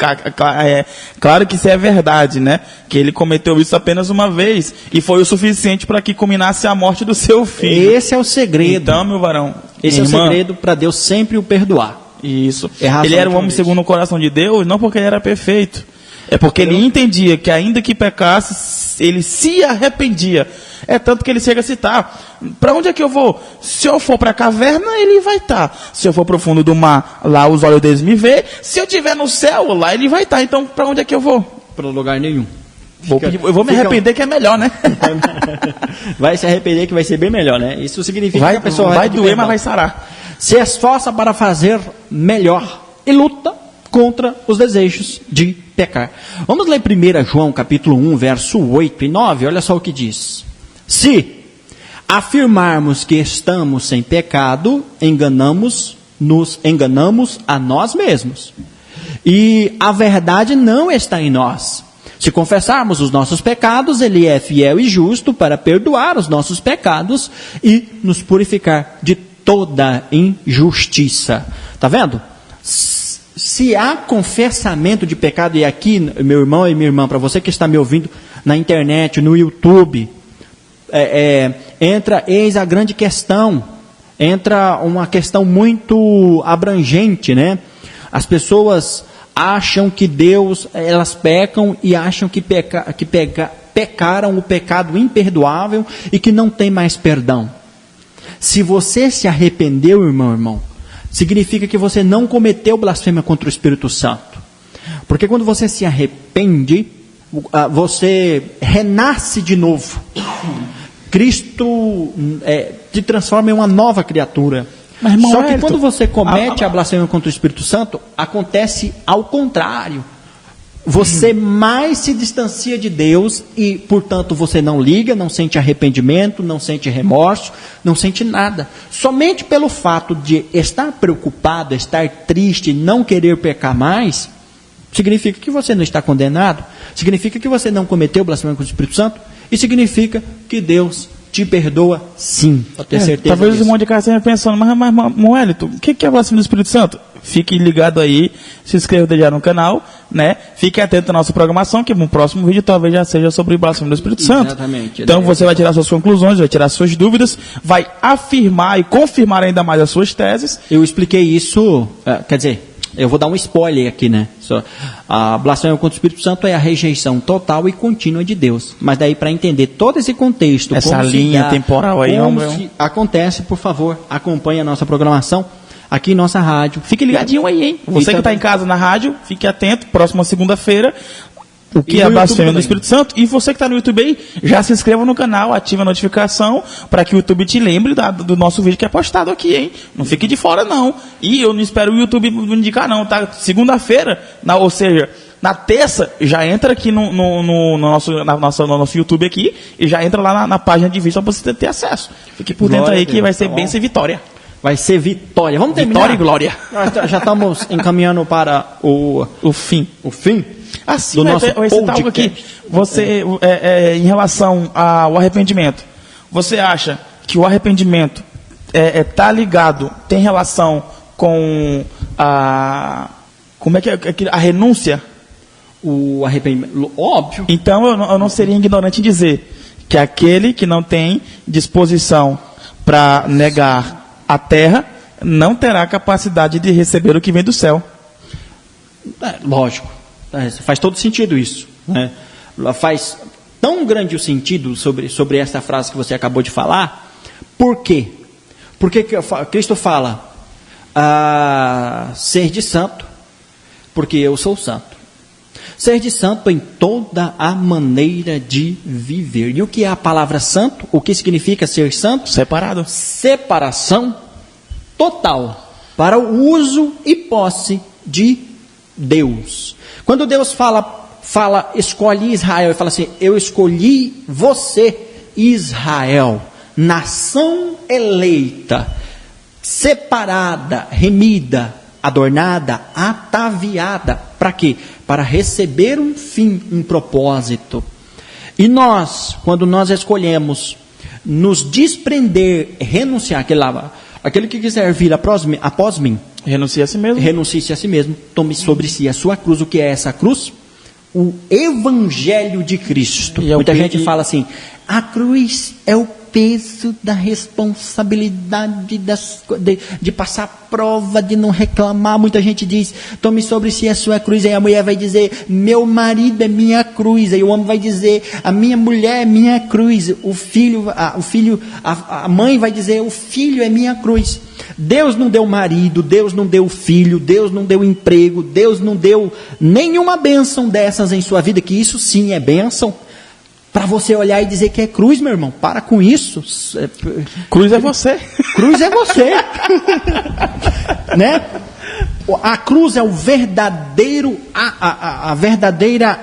Claro que isso é verdade, né? Que ele cometeu isso apenas uma vez e foi o suficiente para que culminasse a morte do seu filho. Esse é o segredo. Então, meu varão, esse é o segredo para Deus sempre o perdoar. Isso. Ele era um homem segundo o coração de Deus, não porque ele era perfeito. É porque ele entendia que ainda que pecasse, ele se arrependia. É tanto que ele chega a citar: para onde é que eu vou? Se eu for para a caverna, ele vai estar. Se eu for para o fundo do mar, lá os olhos deles me vê. Se eu estiver no céu, lá ele vai estar. Então, para onde é que eu vou? Para lugar nenhum. Eu vou me arrepender, que é melhor, né? Vai se arrepender, que vai ser bem melhor, né? Isso significa que a pessoa vai doer, mas vai sarar. Se esforça para fazer melhor e luta contra os desejos de pecar. Vamos ler 1 João capítulo 1, verso 8 e 9. Olha só o que diz. Se afirmarmos que estamos sem pecado, nos enganamos a nós mesmos. E a verdade não está em nós. Se confessarmos os nossos pecados, Ele é fiel e justo para perdoar os nossos pecados e nos purificar de toda injustiça. Está vendo? Se há confessamento de pecado, e aqui, meu irmão e minha irmã, para você que está me ouvindo na internet, no YouTube, eis a grande questão, entra uma questão muito abrangente, né? As pessoas acham que elas pecam e acham que pecaram o pecado imperdoável e que não tem mais perdão. Se você se arrependeu, irmão, significa que você não cometeu blasfêmia contra o Espírito Santo. Porque quando você se arrepende, você renasce de novo. Cristo te transforma em uma nova criatura. Mas, irmão, só que quando você comete a blasfêmia contra o Espírito Santo, acontece ao contrário. Você mais se distancia de Deus e, portanto, você não liga, não sente arrependimento, não sente remorso, não sente nada. Somente pelo fato de estar preocupado, estar triste, não querer pecar mais, significa que você não está condenado, significa que você não cometeu blasfêmia contra o Espírito Santo e significa que Deus te perdoa sim. Pode ter certeza talvez disso. o irmão de casa esteja pensando, mas Moelito, o que é blasfêmia do Espírito Santo? Fique ligado aí, se inscreva já no canal, né? Fique atento à nossa programação, que no próximo vídeo talvez já seja sobre blasfêmia do Espírito Santo. Exatamente. Então você vai tirar suas conclusões, vai tirar suas dúvidas, vai afirmar e confirmar ainda mais as suas teses. Eu expliquei isso, quer dizer, eu vou dar um spoiler aqui, né? A blasfêmia contra o Espírito Santo é a rejeição total e contínua de Deus. Mas daí, para entender todo esse contexto, essa linha temporal aí, acontece, por favor, acompanhe a nossa programação aqui em nossa rádio. Fique ligadinho aí, hein? Você que está em casa na rádio, fique atento, próxima segunda-feira, o que é a blasfêmia do Espírito Santo. E você que está no YouTube aí, já se inscreva no canal, ative a notificação, para que o YouTube te lembre do nosso vídeo que é postado aqui, hein? Não fique de fora, não. E eu não espero o YouTube me indicar, não, tá? Segunda-feira, ou seja, na terça, já entra aqui no nosso YouTube aqui, e já entra lá na página de vídeo para você ter acesso. Fique por dentro aí que vai ser bênção e vitória. Vai ser vitória. Vamos terminar? Vitória e glória. Nós já estamos encaminhando para o fim. O fim? Assim, vai citar algo aqui. Você, em relação ao arrependimento, você acha que o arrependimento está ligado, tem relação com como é que a renúncia? O arrependimento, óbvio. Então eu não seria ignorante em dizer que aquele que não tem disposição para negar a terra não terá capacidade de receber o que vem do céu. Lógico. Faz todo sentido isso, né? Faz tão grande o sentido sobre essa frase que você acabou de falar. Por quê? Porque Cristo fala, ser de santo, porque eu sou santo. Ser de santo em toda a maneira de viver. E o que é a palavra santo? O que significa ser santo? Separado. Separação total para o uso e posse de Deus. Quando Deus fala, escolhe Israel, e fala assim, eu escolhi você, Israel, nação eleita, separada, remida, adornada, ataviada, para quê? Para receber um fim, um propósito. E nós, quando nós escolhemos nos desprender, renunciar, aquele que quiser vir após mim, renuncie a si mesmo. Renuncie-se a si mesmo, tome sobre si a sua cruz. O que é essa cruz? O Evangelho de Cristo. Muita gente fala assim, a cruz é o peso da responsabilidade de passar prova, de não reclamar. Muita gente diz, tome sobre si a sua cruz. Aí a mulher vai dizer, meu marido é minha cruz. Aí o homem vai dizer, a minha mulher é minha cruz. A mãe vai dizer, o filho é minha cruz. Deus não deu marido, Deus não deu filho, Deus não deu emprego, Deus não deu nenhuma bênção dessas em sua vida, que isso sim é bênção. Para você olhar e dizer que é cruz, meu irmão, para com isso. Cruz é você. Cruz é você. Né? A cruz é o verdadeiro, a verdadeira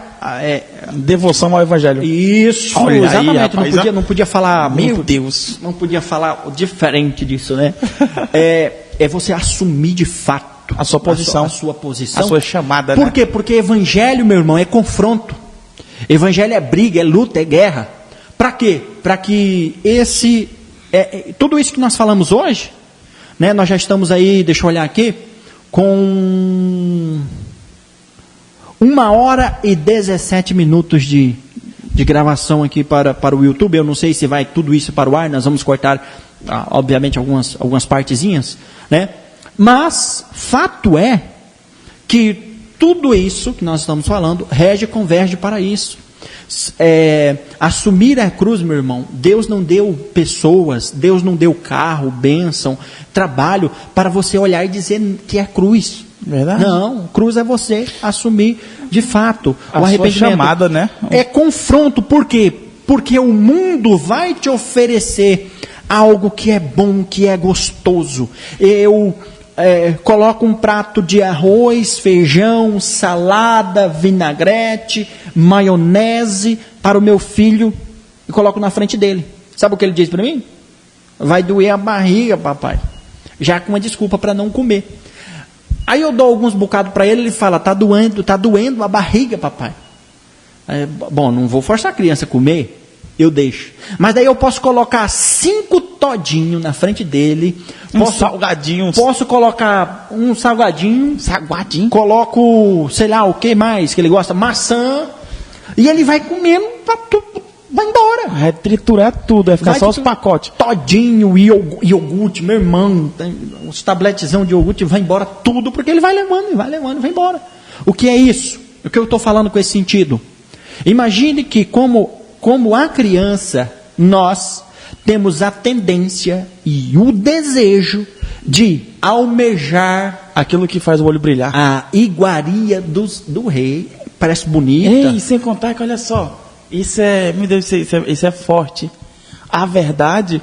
devoção ao Evangelho. Isso, olha exatamente. Aí, não podia falar, meu Deus, não podia falar diferente disso, né? É você assumir de fato a sua posição, a sua posição, a sua chamada. Por quê? Porque Evangelho, meu irmão, é confronto. Evangelho é briga, é luta, é guerra. Para quê? Para que tudo isso que nós falamos hoje, né, nós já estamos aí, deixa eu olhar aqui, com 1h17 de gravação aqui para o YouTube. Eu não sei se vai tudo isso para o ar, nós vamos cortar, obviamente, algumas partezinhas, né? Mas, fato é que tudo isso que nós estamos falando converge para isso. Assumir a cruz, meu irmão, Deus não deu pessoas, Deus não deu carro, bênção, trabalho, para você olhar e dizer que é cruz. Verdade. Não, cruz é você assumir de fato a o arrependimento. Sua chamada, né? É confronto, por quê? Porque o mundo vai te oferecer algo que é bom, que é gostoso. Coloco um prato de arroz, feijão, salada, vinagrete, maionese para o meu filho e coloco na frente dele. Sabe o que ele diz para mim? Vai doer a barriga, papai. Já com uma desculpa para não comer. Aí eu dou alguns bocados para ele, ele fala, tá doendo a barriga, papai. Bom, não vou forçar a criança a comer, eu deixo. Mas daí eu posso colocar 5 todinhos na frente dele. Salgadinho. Posso colocar um salgadinho. Salgadinho. Coloco, sei lá, o que mais que ele gosta? Maçã. E ele vai comendo, vai embora. Vai triturar tudo, vai ficar só os pacotes. Todinho, iogurte, meu irmão, os tabletezão de iogurte, vai embora tudo, porque ele vai levando, vai embora. O que é isso? O que eu estou falando com esse sentido? Imagine que como a criança, nós temos a tendência e o desejo de almejar aquilo que faz o olho brilhar. A iguaria do rei. Parece bonita. E sem contar que, olha só, isso é forte. A verdade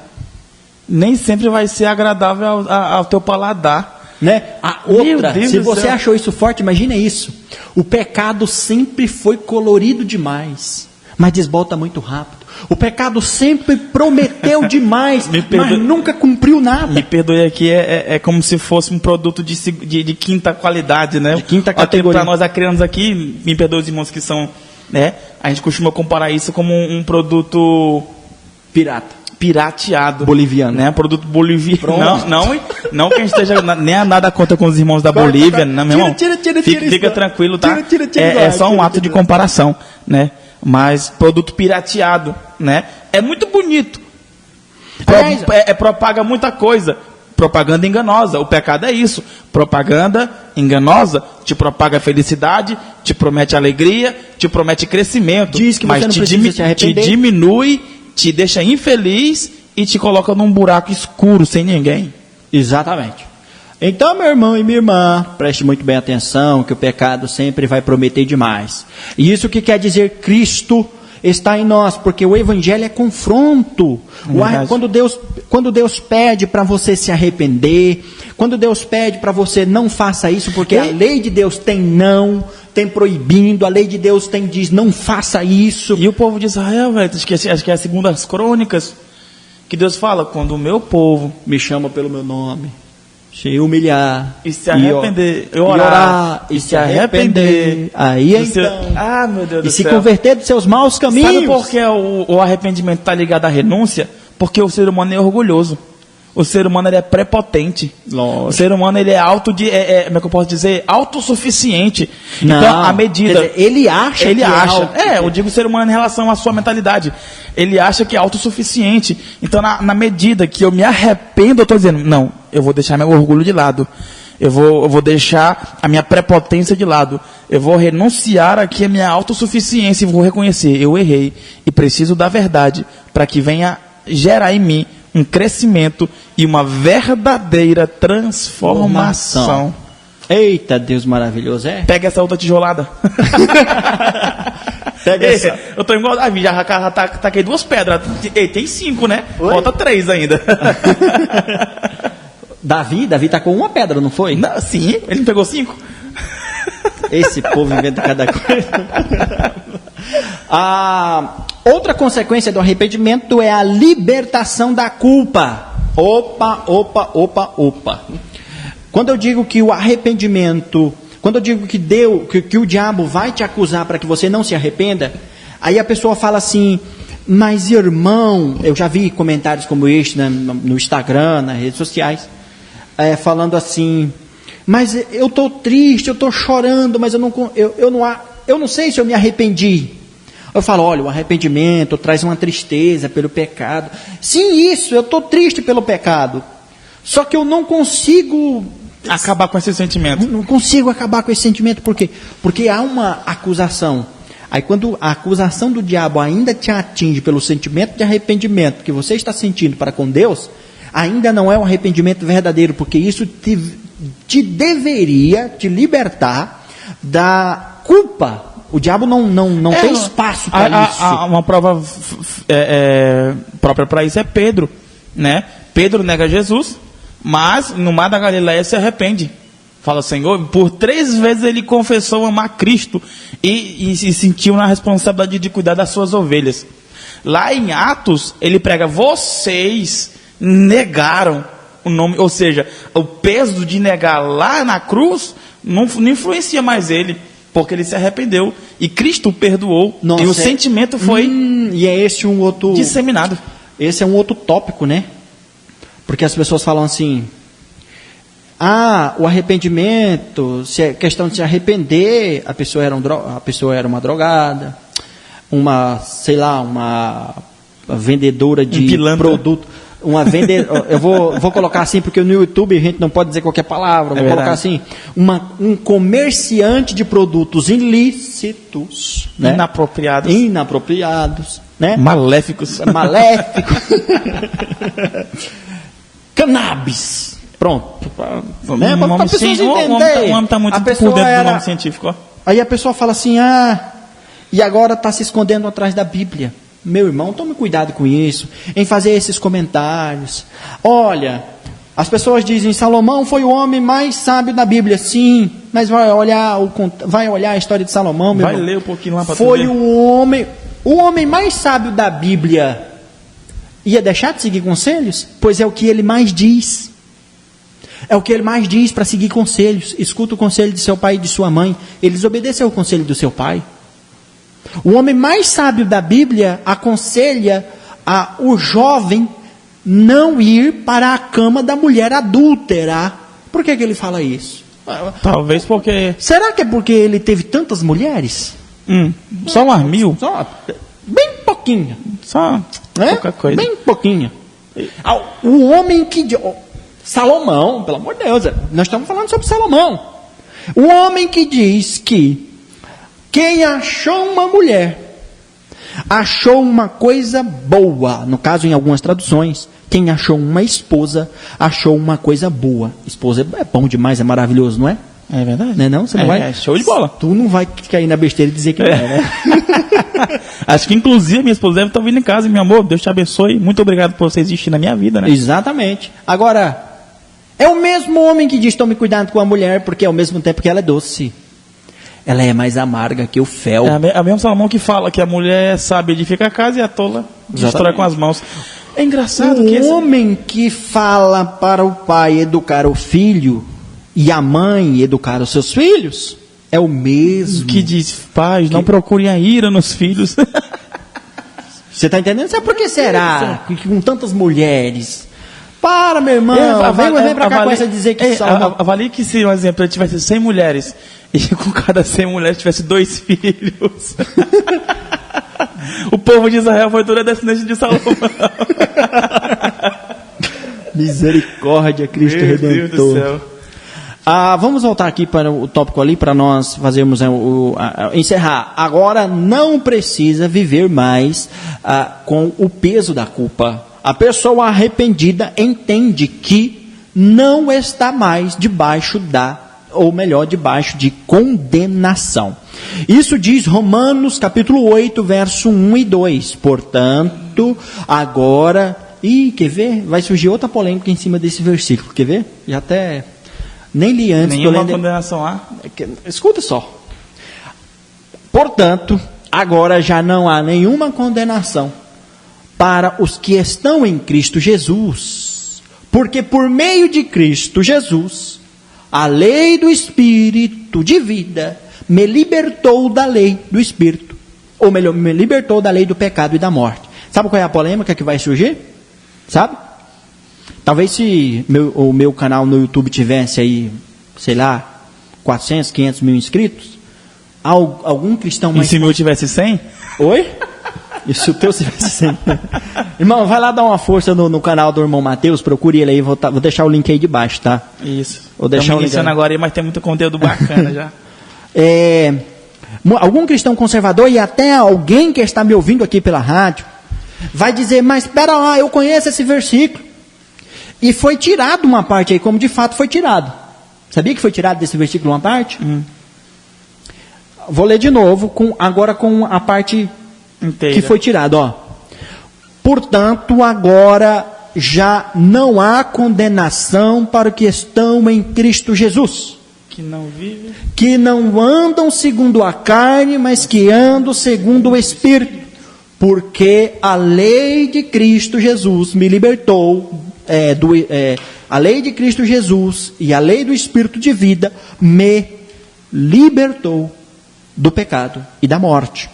nem sempre vai ser agradável ao teu paladar. Né? A outra, se você achou isso forte, imagina isso. O pecado sempre foi colorido demais, mas desbota muito rápido. O pecado sempre prometeu demais, mas nunca cumpriu nada. Me perdoe aqui, é como se fosse um produto de quinta qualidade, né? De quinta categoria. Para nós crianças aqui, me perdoe os irmãos que são, né? A gente costuma comparar isso como um produto pirateado. Boliviano. Né? Produto boliviano. Não que a gente esteja nem a nada contra com os irmãos da Bolívia, não, meu irmão. Fica tranquilo, tá? É só um ato de comparação, né? Mas produto pirateado, né? É muito bonito. Propaga muita coisa. Propaganda enganosa. O pecado é isso. Propaganda enganosa te propaga felicidade, te promete alegria, te promete crescimento. Diz que mas você não precisa se arrepender. Te diminui, te deixa infeliz e te coloca num buraco escuro sem ninguém. Exatamente. Então, meu irmão e minha irmã, preste muito bem atenção, que o pecado sempre vai prometer demais. E isso que quer dizer Cristo está em nós, porque o evangelho é confronto. Quando Deus pede para você se arrepender, quando Deus pede para você não faça isso, porque a lei de Deus tem proibindo, a lei de Deus diz não faça isso. E o povo de Israel, velho, acho que é a segunda das crônicas, que Deus fala, quando o meu povo me chama pelo meu nome, se humilhar, e se arrepender, orar, e se arrepender, aí então, meu Deus do se céu, converter dos seus maus caminhos. Sabe por que o arrependimento está ligado à renúncia? Porque o ser humano é orgulhoso. O ser humano ele é prepotente. Lógico. O ser humano ele é como é que eu posso dizer? Autossuficiente. Não, então a medida. Quer dizer, ele acha. Eu digo ser humano em relação à sua mentalidade. Ele acha que é autossuficiente. Então na medida que eu me arrependo, eu estou dizendo, não, eu vou deixar meu orgulho de lado. Eu vou deixar a minha prepotência de lado. Eu vou renunciar aqui a minha autossuficiência e vou reconhecer, eu errei e preciso da verdade para que venha gerar em mim um crescimento e uma verdadeira transformação. Eita, Deus maravilhoso, é? Pega essa outra tijolada. Pega essa. Eu tô igual a Davi, já taquei 2 pedras. Ei, tem 5, né? Oi? Falta 3 ainda. Davi tacou 1 pedra, não foi? Não, sim, ele não pegou 5? Esse povo inventa cada coisa. Outra consequência do arrependimento é a libertação da culpa. Opa. Quando eu digo que o arrependimento, quando eu digo que o diabo vai te acusar para que você não se arrependa, aí a pessoa fala assim, mas irmão, eu já vi comentários como este no Instagram, nas redes sociais, falando assim, mas eu estou triste, eu estou chorando, mas eu não sei se eu me arrependi. Eu falo, olha, o arrependimento traz uma tristeza pelo pecado. Sim, eu estou triste pelo pecado. Só que eu não consigo acabar com esse sentimento. Não consigo acabar com esse sentimento. Por quê? Porque há uma acusação. Aí quando a acusação do diabo ainda te atinge pelo sentimento de arrependimento que você está sentindo para com Deus, ainda não é um arrependimento verdadeiro, porque isso te deveria te libertar da culpa. O diabo não tem espaço para isso. Uma prova própria para isso é Pedro, né? Pedro nega Jesus, mas no mar da Galileia se arrepende. Fala, Senhor, por 3 vezes ele confessou amar Cristo e se sentiu na responsabilidade de cuidar das suas ovelhas. Lá em Atos, ele prega, vocês negaram o nome, ou seja, o peso de negar lá na cruz não influencia mais ele. Porque ele se arrependeu e Cristo o perdoou. Nossa, e o sentimento foi e é esse um outro disseminado. Esse é um outro tópico, né? Porque as pessoas falam assim, o arrependimento, se é questão de se arrepender, a pessoa era uma drogada, uma vendedora de produto. Eu vou colocar assim, porque no YouTube a gente não pode dizer qualquer palavra, vou colocar assim, um comerciante de produtos ilícitos, né? Inapropriados, né? Maléficos. Cannabis. Pronto. Para pessoas entenderem. O homem está muito por dentro do nome científico. Ó. Aí a pessoa fala assim, e agora está se escondendo atrás da Bíblia. Meu irmão, tome cuidado com isso, em fazer esses comentários. Olha, as pessoas dizem, Salomão foi o homem mais sábio da Bíblia. Sim, mas vai olhar a história de Salomão, meu irmão. Vai ler um pouquinho lá para tu ver. Foi o homem mais sábio da Bíblia. Ia deixar de seguir conselhos? Pois é o que ele mais diz. É o que ele mais diz para seguir conselhos. Escuta o conselho de seu pai e de sua mãe. Eles obedecem ao conselho do seu pai. O homem mais sábio da Bíblia aconselha o jovem não ir para a cama da mulher adúltera. Por que ele fala isso? Talvez porque... Será que é porque ele teve tantas mulheres? Só umas 1000? Bem pouquinho. Só pouca coisa. Bem pouquinho. O homem que... Salomão, pelo amor de Deus, nós estamos falando sobre Salomão. O homem que diz que quem achou uma mulher, achou uma coisa boa. No caso, em algumas traduções, quem achou uma esposa, achou uma coisa boa. Esposa é bom demais, é maravilhoso, não é? É verdade. Não é não? Você não vai... show de bola. Tu não vai cair na besteira e dizer que não é, né? Acho que, inclusive, minha esposa deve estar vindo em casa. Meu amor, Deus te abençoe. Muito obrigado por você existir na minha vida, né? Exatamente. Agora, é o mesmo homem que diz, tome cuidado com a mulher, porque ao mesmo tempo que ela é doce, ela é mais amarga que o fel. É o mesmo Salomão que fala que a mulher sabe edificar a casa e a tola destrói com as mãos. É engraçado que o homem que fala para o pai educar o filho e a mãe educar os seus filhos é o mesmo que diz, pais, não procurem a ira nos filhos. Você está entendendo? Sabe por que será que com tantas mulheres? Para, meu irmão, vem pra cá com essa dizer que avalie que se, um exemplo, ele tivesse 100 mulheres e com cada 100 mulheres tivesse 2 filhos. O povo de Israel foi toda descendente de Salomão. Misericórdia, Cristo Meu Redentor. Deus do céu. Vamos voltar aqui para o tópico ali, para nós fazermos encerrar. Agora não precisa viver mais com o peso da culpa. A pessoa arrependida entende que não está mais debaixo debaixo de condenação. Isso diz Romanos capítulo 8, verso 1 e 2. Portanto, agora... quer ver? Vai surgir outra polêmica em cima desse versículo. Quer ver? Já até... Nem li antes. Nenhuma condenação há? Escuta só. Portanto, agora já não há nenhuma condenação para os que estão em Cristo Jesus. Porque por meio de Cristo Jesus, a lei do Espírito de vida me libertou da lei do Espírito. Ou melhor, me libertou da lei do pecado e da morte. Sabe qual é a polêmica que vai surgir? Sabe? Talvez se o meu canal no YouTube tivesse aí, sei lá, 400, 500 mil inscritos, algum cristão mais... E se o meu tivesse 100? Oi? E se o teu tivesse 100? Irmão, vai lá dar uma força no canal do irmão Mateus, procure ele aí, vou deixar o link aí de baixo, tá? Isso. Vou deixar Estamos iniciando agora aí, mas tem muito conteúdo bacana já. Algum cristão conservador e até alguém que está me ouvindo aqui pela rádio, vai dizer, mas espera lá, eu conheço esse versículo. E foi tirado uma parte aí, como de fato foi tirado. Sabia que foi tirado desse versículo uma parte? Vou ler de novo, agora com a parte inteira que foi tirada. Ó. Portanto, agora já não há condenação para os que estão em Cristo Jesus. Que não andam segundo a carne, mas que andam segundo o Espírito. Porque a lei de Cristo Jesus me libertou... a lei de Cristo Jesus e a lei do Espírito de vida me libertou do pecado e da morte.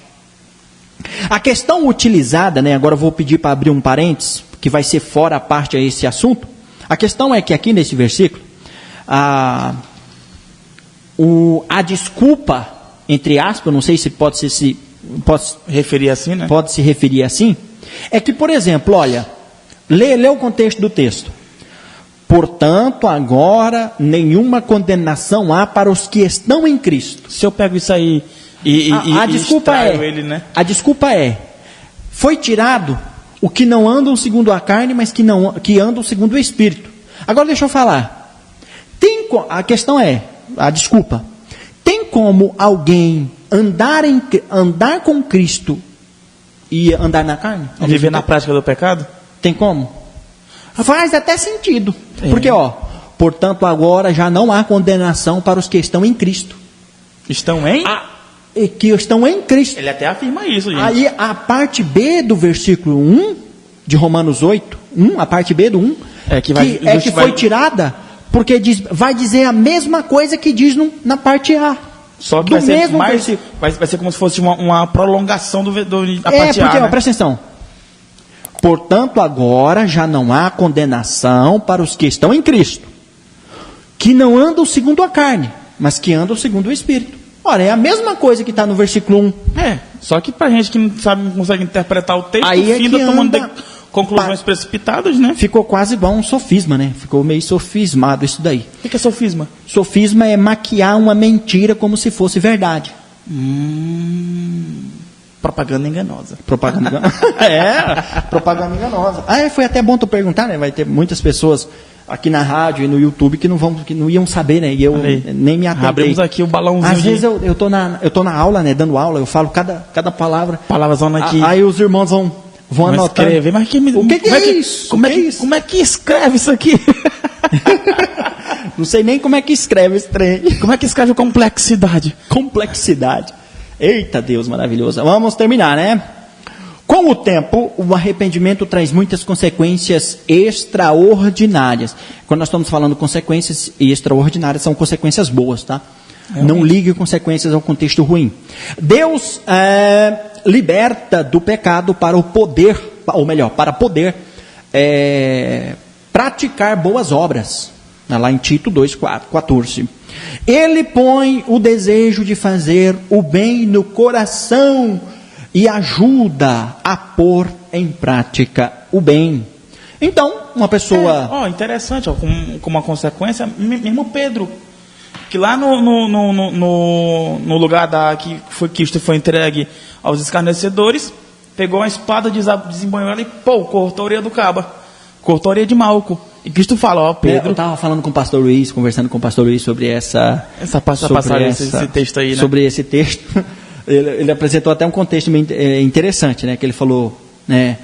A questão utilizada, agora eu vou pedir para abrir um parênteses, que vai ser fora a parte a esse assunto. A questão é que aqui nesse versículo, a desculpa, entre aspas, não sei se pode referir assim, né? Pode se referir assim, é que, por exemplo, olha... Lê o contexto do texto. Portanto, agora nenhuma condenação há para os que estão em Cristo. Se eu pego isso aí a desculpa ele, né? A desculpa foi tirado o que não andam segundo a carne, mas que andam segundo o Espírito. Agora deixa eu falar. A questão a desculpa. Tem como alguém andar com Cristo e andar na carne? Viver na prática do pecado? Tem como? Faz até sentido. Porque, portanto, agora já não há condenação para os que estão em Cristo. Estão em? Que estão em Cristo. Ele até afirma isso, gente. Aí, a parte B do versículo 1, de Romanos 8, a parte B do 1, que foi tirada, porque vai dizer a mesma coisa que diz na parte A. Só que vai ser como se fosse uma prolongação da parte A, né? Presta atenção. Portanto, agora já não há condenação para os que estão em Cristo, que não andam segundo a carne, mas que andam segundo o Espírito. Ora, é a mesma coisa que está no versículo 1. Só que para gente que não consegue interpretar o texto, aí ainda tomando conclusões precipitadas, né? Ficou quase igual um sofisma, né? Ficou meio sofismado isso daí. O que é sofisma? Sofisma é maquiar uma mentira como se fosse verdade. Propaganda enganosa. Propaganda enganosa. Propaganda enganosa. Foi até bom tu perguntar, né? Vai ter muitas pessoas aqui na rádio e no YouTube que não iam saber, né? E eu nem me atentei. Abrimos aqui o balãozinho. Às vezes eu tô na aula, né? Dando aula, eu falo cada palavra. Palavrazona aqui. Aí os irmãos vão anotando. Escrever, mas o que é isso? Como é que escreve isso aqui? Não sei nem como é que escreve esse trem. Como é que escreve complexidade? Complexidade. Eita Deus maravilhoso. Vamos terminar, né? Com o tempo, o arrependimento traz muitas consequências extraordinárias. Quando nós estamos falando consequências extraordinárias, são consequências boas, tá? Não ligue consequências ao contexto ruim. Deus liberta do pecado para o poder, ou melhor, para poder praticar boas obras. Lá em Tito 2,14. Ele põe o desejo de fazer o bem no coração e ajuda a pôr em prática o bem. Então, uma pessoa... interessante, como uma consequência, mesmo Pedro, que lá no lugar que Cristo foi entregue aos escarnecedores, pegou uma espada, desembanhou ela e cortou a orelha do caba, cortou a orelha de Malco. E Cristo fala, Pedro... Eu estava falando com o pastor Luiz, conversando com o pastor Luiz sobre essa passagem, esse texto aí, né? Sobre esse texto. Ele apresentou até um contexto interessante, né? Que ele falou, né?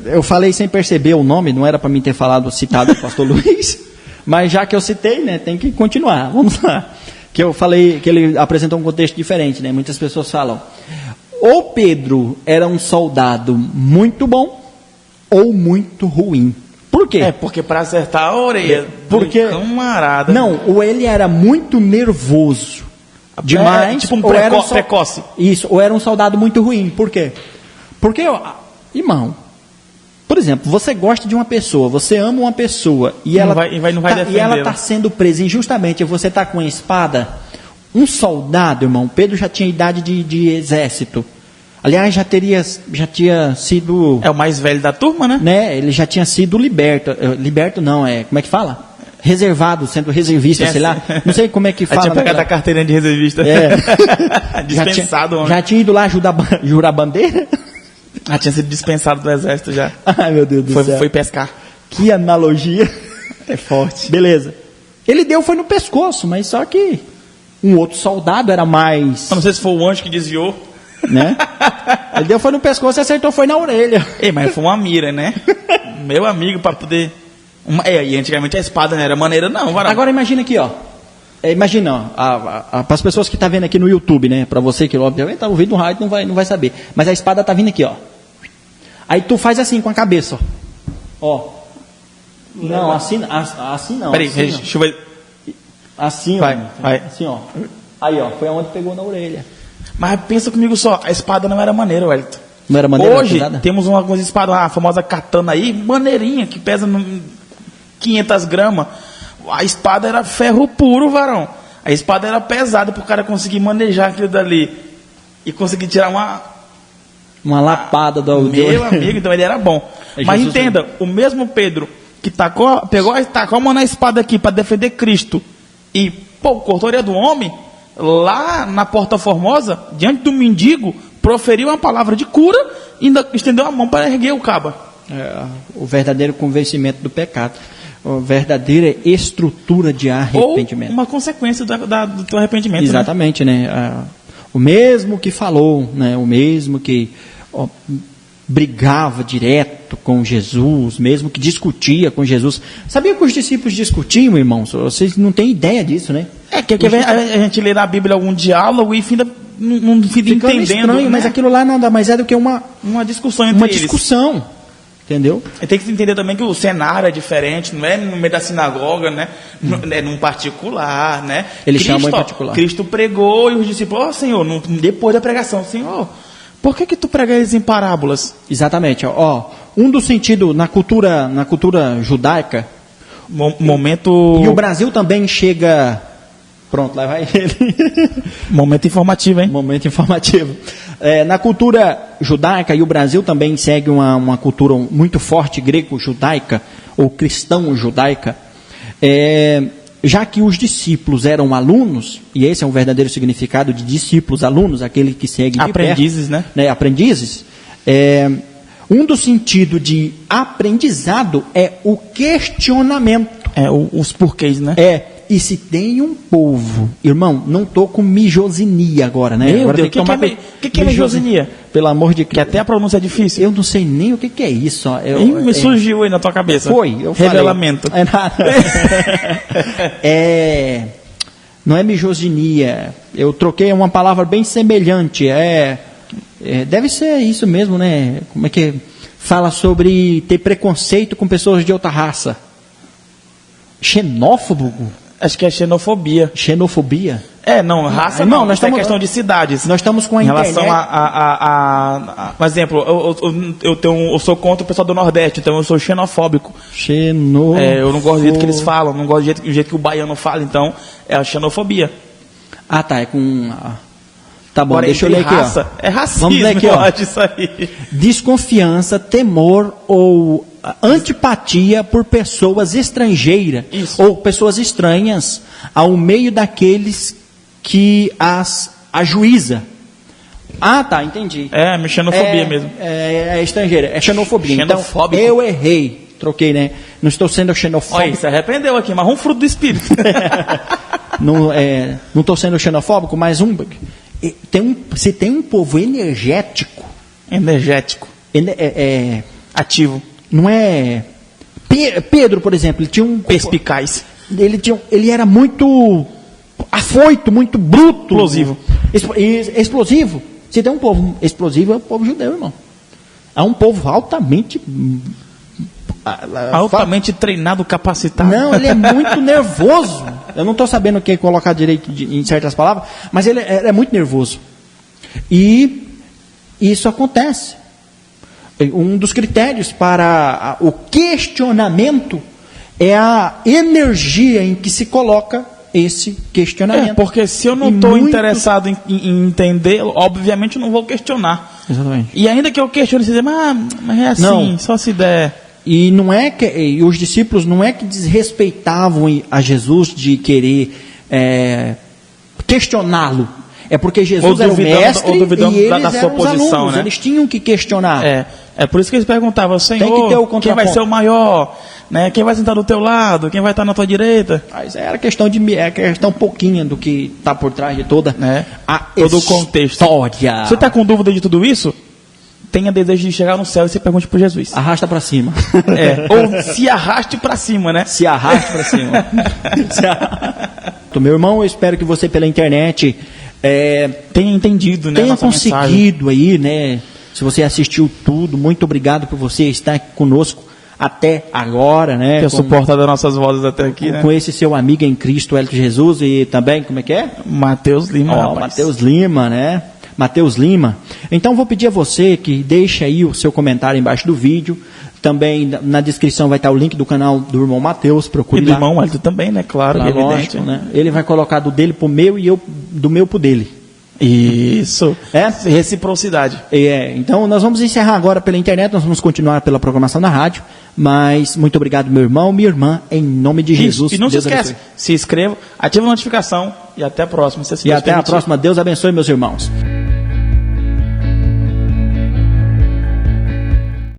Eu falei sem perceber o nome, não era para mim ter citado o pastor Luiz, mas já que eu citei, né? Tem que continuar, vamos lá. Que eu falei, que ele apresentou um contexto diferente, né? Muitas pessoas falam, ou Pedro era um soldado muito bom, ou muito ruim. Por quê? Porque para acertar a orelha do camarada... Não, ou ele era muito nervoso demais... tipo precoce. Isso, ou era um soldado muito ruim. Por quê? Porque, irmão, por exemplo, você gosta de uma pessoa, você ama uma pessoa, e ela está sendo presa injustamente, e você está com uma espada. Um soldado, irmão, Pedro já tinha idade de exército. Aliás, já tinha sido... É o mais velho da turma, né? Ele já tinha sido liberto. Liberto não, como é que fala? Reservado, sendo reservista, sei lá. Não sei como é que fala. Tinha pegado a carteirinha de reservista. Dispensado. Já tinha ido lá jurar bandeira? Já tinha sido dispensado do exército já. Ai, meu Deus do céu. Foi pescar. Que analogia. É forte. Beleza. Ele foi no pescoço, mas só que um outro soldado era mais... Eu não sei se foi o anjo que desviou. Né? Ele foi no pescoço e acertou, foi na orelha. Mas foi uma mira, né? Meu amigo, para poder... E antigamente a espada não era maneira, não. Varão. Agora imagina aqui, imagina, para as pessoas que estão vendo aqui no YouTube, né? Para você que obviamente está ouvindo no rádio, não vai saber. Mas a espada está vindo aqui, Aí tu faz assim com a cabeça, Não, assim não. Peraí, assim, deixa eu ver. Assim, vai. Assim, Aí, foi onde pegou na orelha. Mas pensa comigo só, a espada não era maneira, Wellington. Não era maneira? Hoje, temos algumas espadas, a famosa katana aí, maneirinha, que pesa 500 gramas. A espada era ferro puro, varão. A espada era pesada para o cara conseguir manejar aquilo dali. E conseguir tirar uma lapada do... Meu amigo, então ele era bom. Mas entenda, o mesmo Pedro que tacou a mão na espada aqui para defender Cristo e, cortou a orelha do homem... Lá na Porta Formosa, diante do mendigo, proferiu uma palavra de cura e ainda estendeu a mão para erguer o caba. O verdadeiro convencimento do pecado. A verdadeira estrutura de arrependimento. Ou uma consequência do teu arrependimento. Exatamente, né? O mesmo que falou, né? O mesmo que brigava direto com Jesus, mesmo que discutia com Jesus. Sabia que os discípulos discutiam, irmãos? Vocês não têm ideia disso, né? A gente lê na Bíblia algum diálogo e não fica entendendo. Estranho, né? Mas aquilo lá nada mais é do que uma discussão entre eles. Discussão, entendeu? Tem que entender também que o cenário é diferente, não é no meio da sinagoga, né? É num particular, né? Eles chamam em particular. Cristo pregou e os discípulos, Senhor, depois da pregação, Senhor, por que tu prega eles em parábolas? Exatamente, um dos sentidos na cultura judaica, momento... E o Brasil também chega... Pronto, lá vai ele. Momento informativo, hein? Momento informativo. Na cultura judaica, e o Brasil também segue uma cultura muito forte greco-judaica, ou cristão-judaica, já que os discípulos eram alunos, e esse é um verdadeiro significado de discípulos, alunos, aquele que segue de aprendizes, perto, né? Aprendizes. Um dos sentidos de aprendizado é o questionamento. Os porquês, né? E se tem um povo, irmão, não tô com misoginia agora, né? Meu Agora Deus, o que é misoginia? Pelo amor de Que Cristo. até a pronúncia é difícil. Eu não sei nem o que é isso. Ó. Me surgiu aí na tua cabeça. Eu Revelamento. falei. Não é misoginia. Eu troquei uma palavra bem semelhante. Deve ser isso mesmo, né? Como é que fala sobre ter preconceito com pessoas de outra raça? Xenófobo? Acho que é xenofobia. Xenofobia? Raça não. Nós estamos questão de cidades. Nós estamos com a em internet. relação por exemplo, eu sou contra o pessoal do Nordeste, então eu sou xenofóbico. Eu não gosto do jeito que eles falam, não gosto do jeito que o baiano fala, então é a xenofobia. Tá, é com... Tá bom, Agora, deixa eu ler aqui, raça, ó. É racismo, vamos ler aqui, ó. Isso aí. Desconfiança, temor ou antipatia por pessoas estrangeiras ou pessoas estranhas ao meio daqueles que as ajuiza. Tá, entendi. Xenofobia mesmo. É estrangeira, é xenofobia. Xenofóbico. Então, eu errei. Troquei, né? Não estou sendo xenofóbico. Olha, se arrependeu aqui, mas um fruto do espírito. Não estou sendo xenofóbico, mas se tem um povo energético. Ativo. Não é... Pedro, por exemplo, ele tinha um... Perspicaz. Ele era muito afoito, muito bruto. Explosivo. Explosivo. Se tem um povo explosivo, é o povo judeu, irmão. É um povo altamente treinado, capacitado. Não, ele é muito nervoso. Eu não estou sabendo o que colocar direito em certas palavras, mas ele é muito nervoso. E isso acontece. Um dos critérios para o questionamento é a energia em que se coloca esse questionamento. Porque se eu não estou interessado em entender, obviamente eu não vou questionar. Exatamente. E ainda que eu questione, você diz, mas é assim, não. Só se der. E não é que os discípulos não é que desrespeitavam a Jesus de querer questioná-lo. É porque Jesus era o mestre e eles eram sua os posição, alunos. Né? Eles tinham que questionar. É por isso que eles perguntavam, Senhor, quem vai ser o maior? Né? Quem vai sentar do teu lado? Quem vai estar na tua direita? Mas era questão pouquinha do que está por trás de toda todo o contexto. História. Você está com dúvida de tudo isso? Tenha desejo de chegar no céu e você pergunte por Jesus. Arrasta para cima. Ou se arraste para cima, né? Se arraste para cima. Meu irmão, eu espero que você pela internet tenha entendido, né? Tenha conseguido aí, né? Se você assistiu tudo, muito obrigado por você estar aqui conosco até agora, né? Ter suportado as nossas vozes até aqui, né? Com esse seu amigo em Cristo, Hélio Jesus, e também, como é que é? Mateus Lima. Mateus Lima, né? Mateus Lima. Então vou pedir a você que deixe aí o seu comentário embaixo do vídeo. Também na descrição vai estar o link do canal do irmão Mateus. Procure lá. E do irmão Hélio também, né? Claro, é evidente. Né? Ele vai colocar do dele pro meu e eu do meu pro dele. Isso. Reciprocidade. Então nós vamos encerrar agora pela internet, nós vamos continuar pela programação da rádio, mas muito obrigado, meu irmão, minha irmã, em nome de Jesus. E não se esquece, se inscreva, ative a notificação e até a próxima. E até a próxima. Deus abençoe, meus irmãos.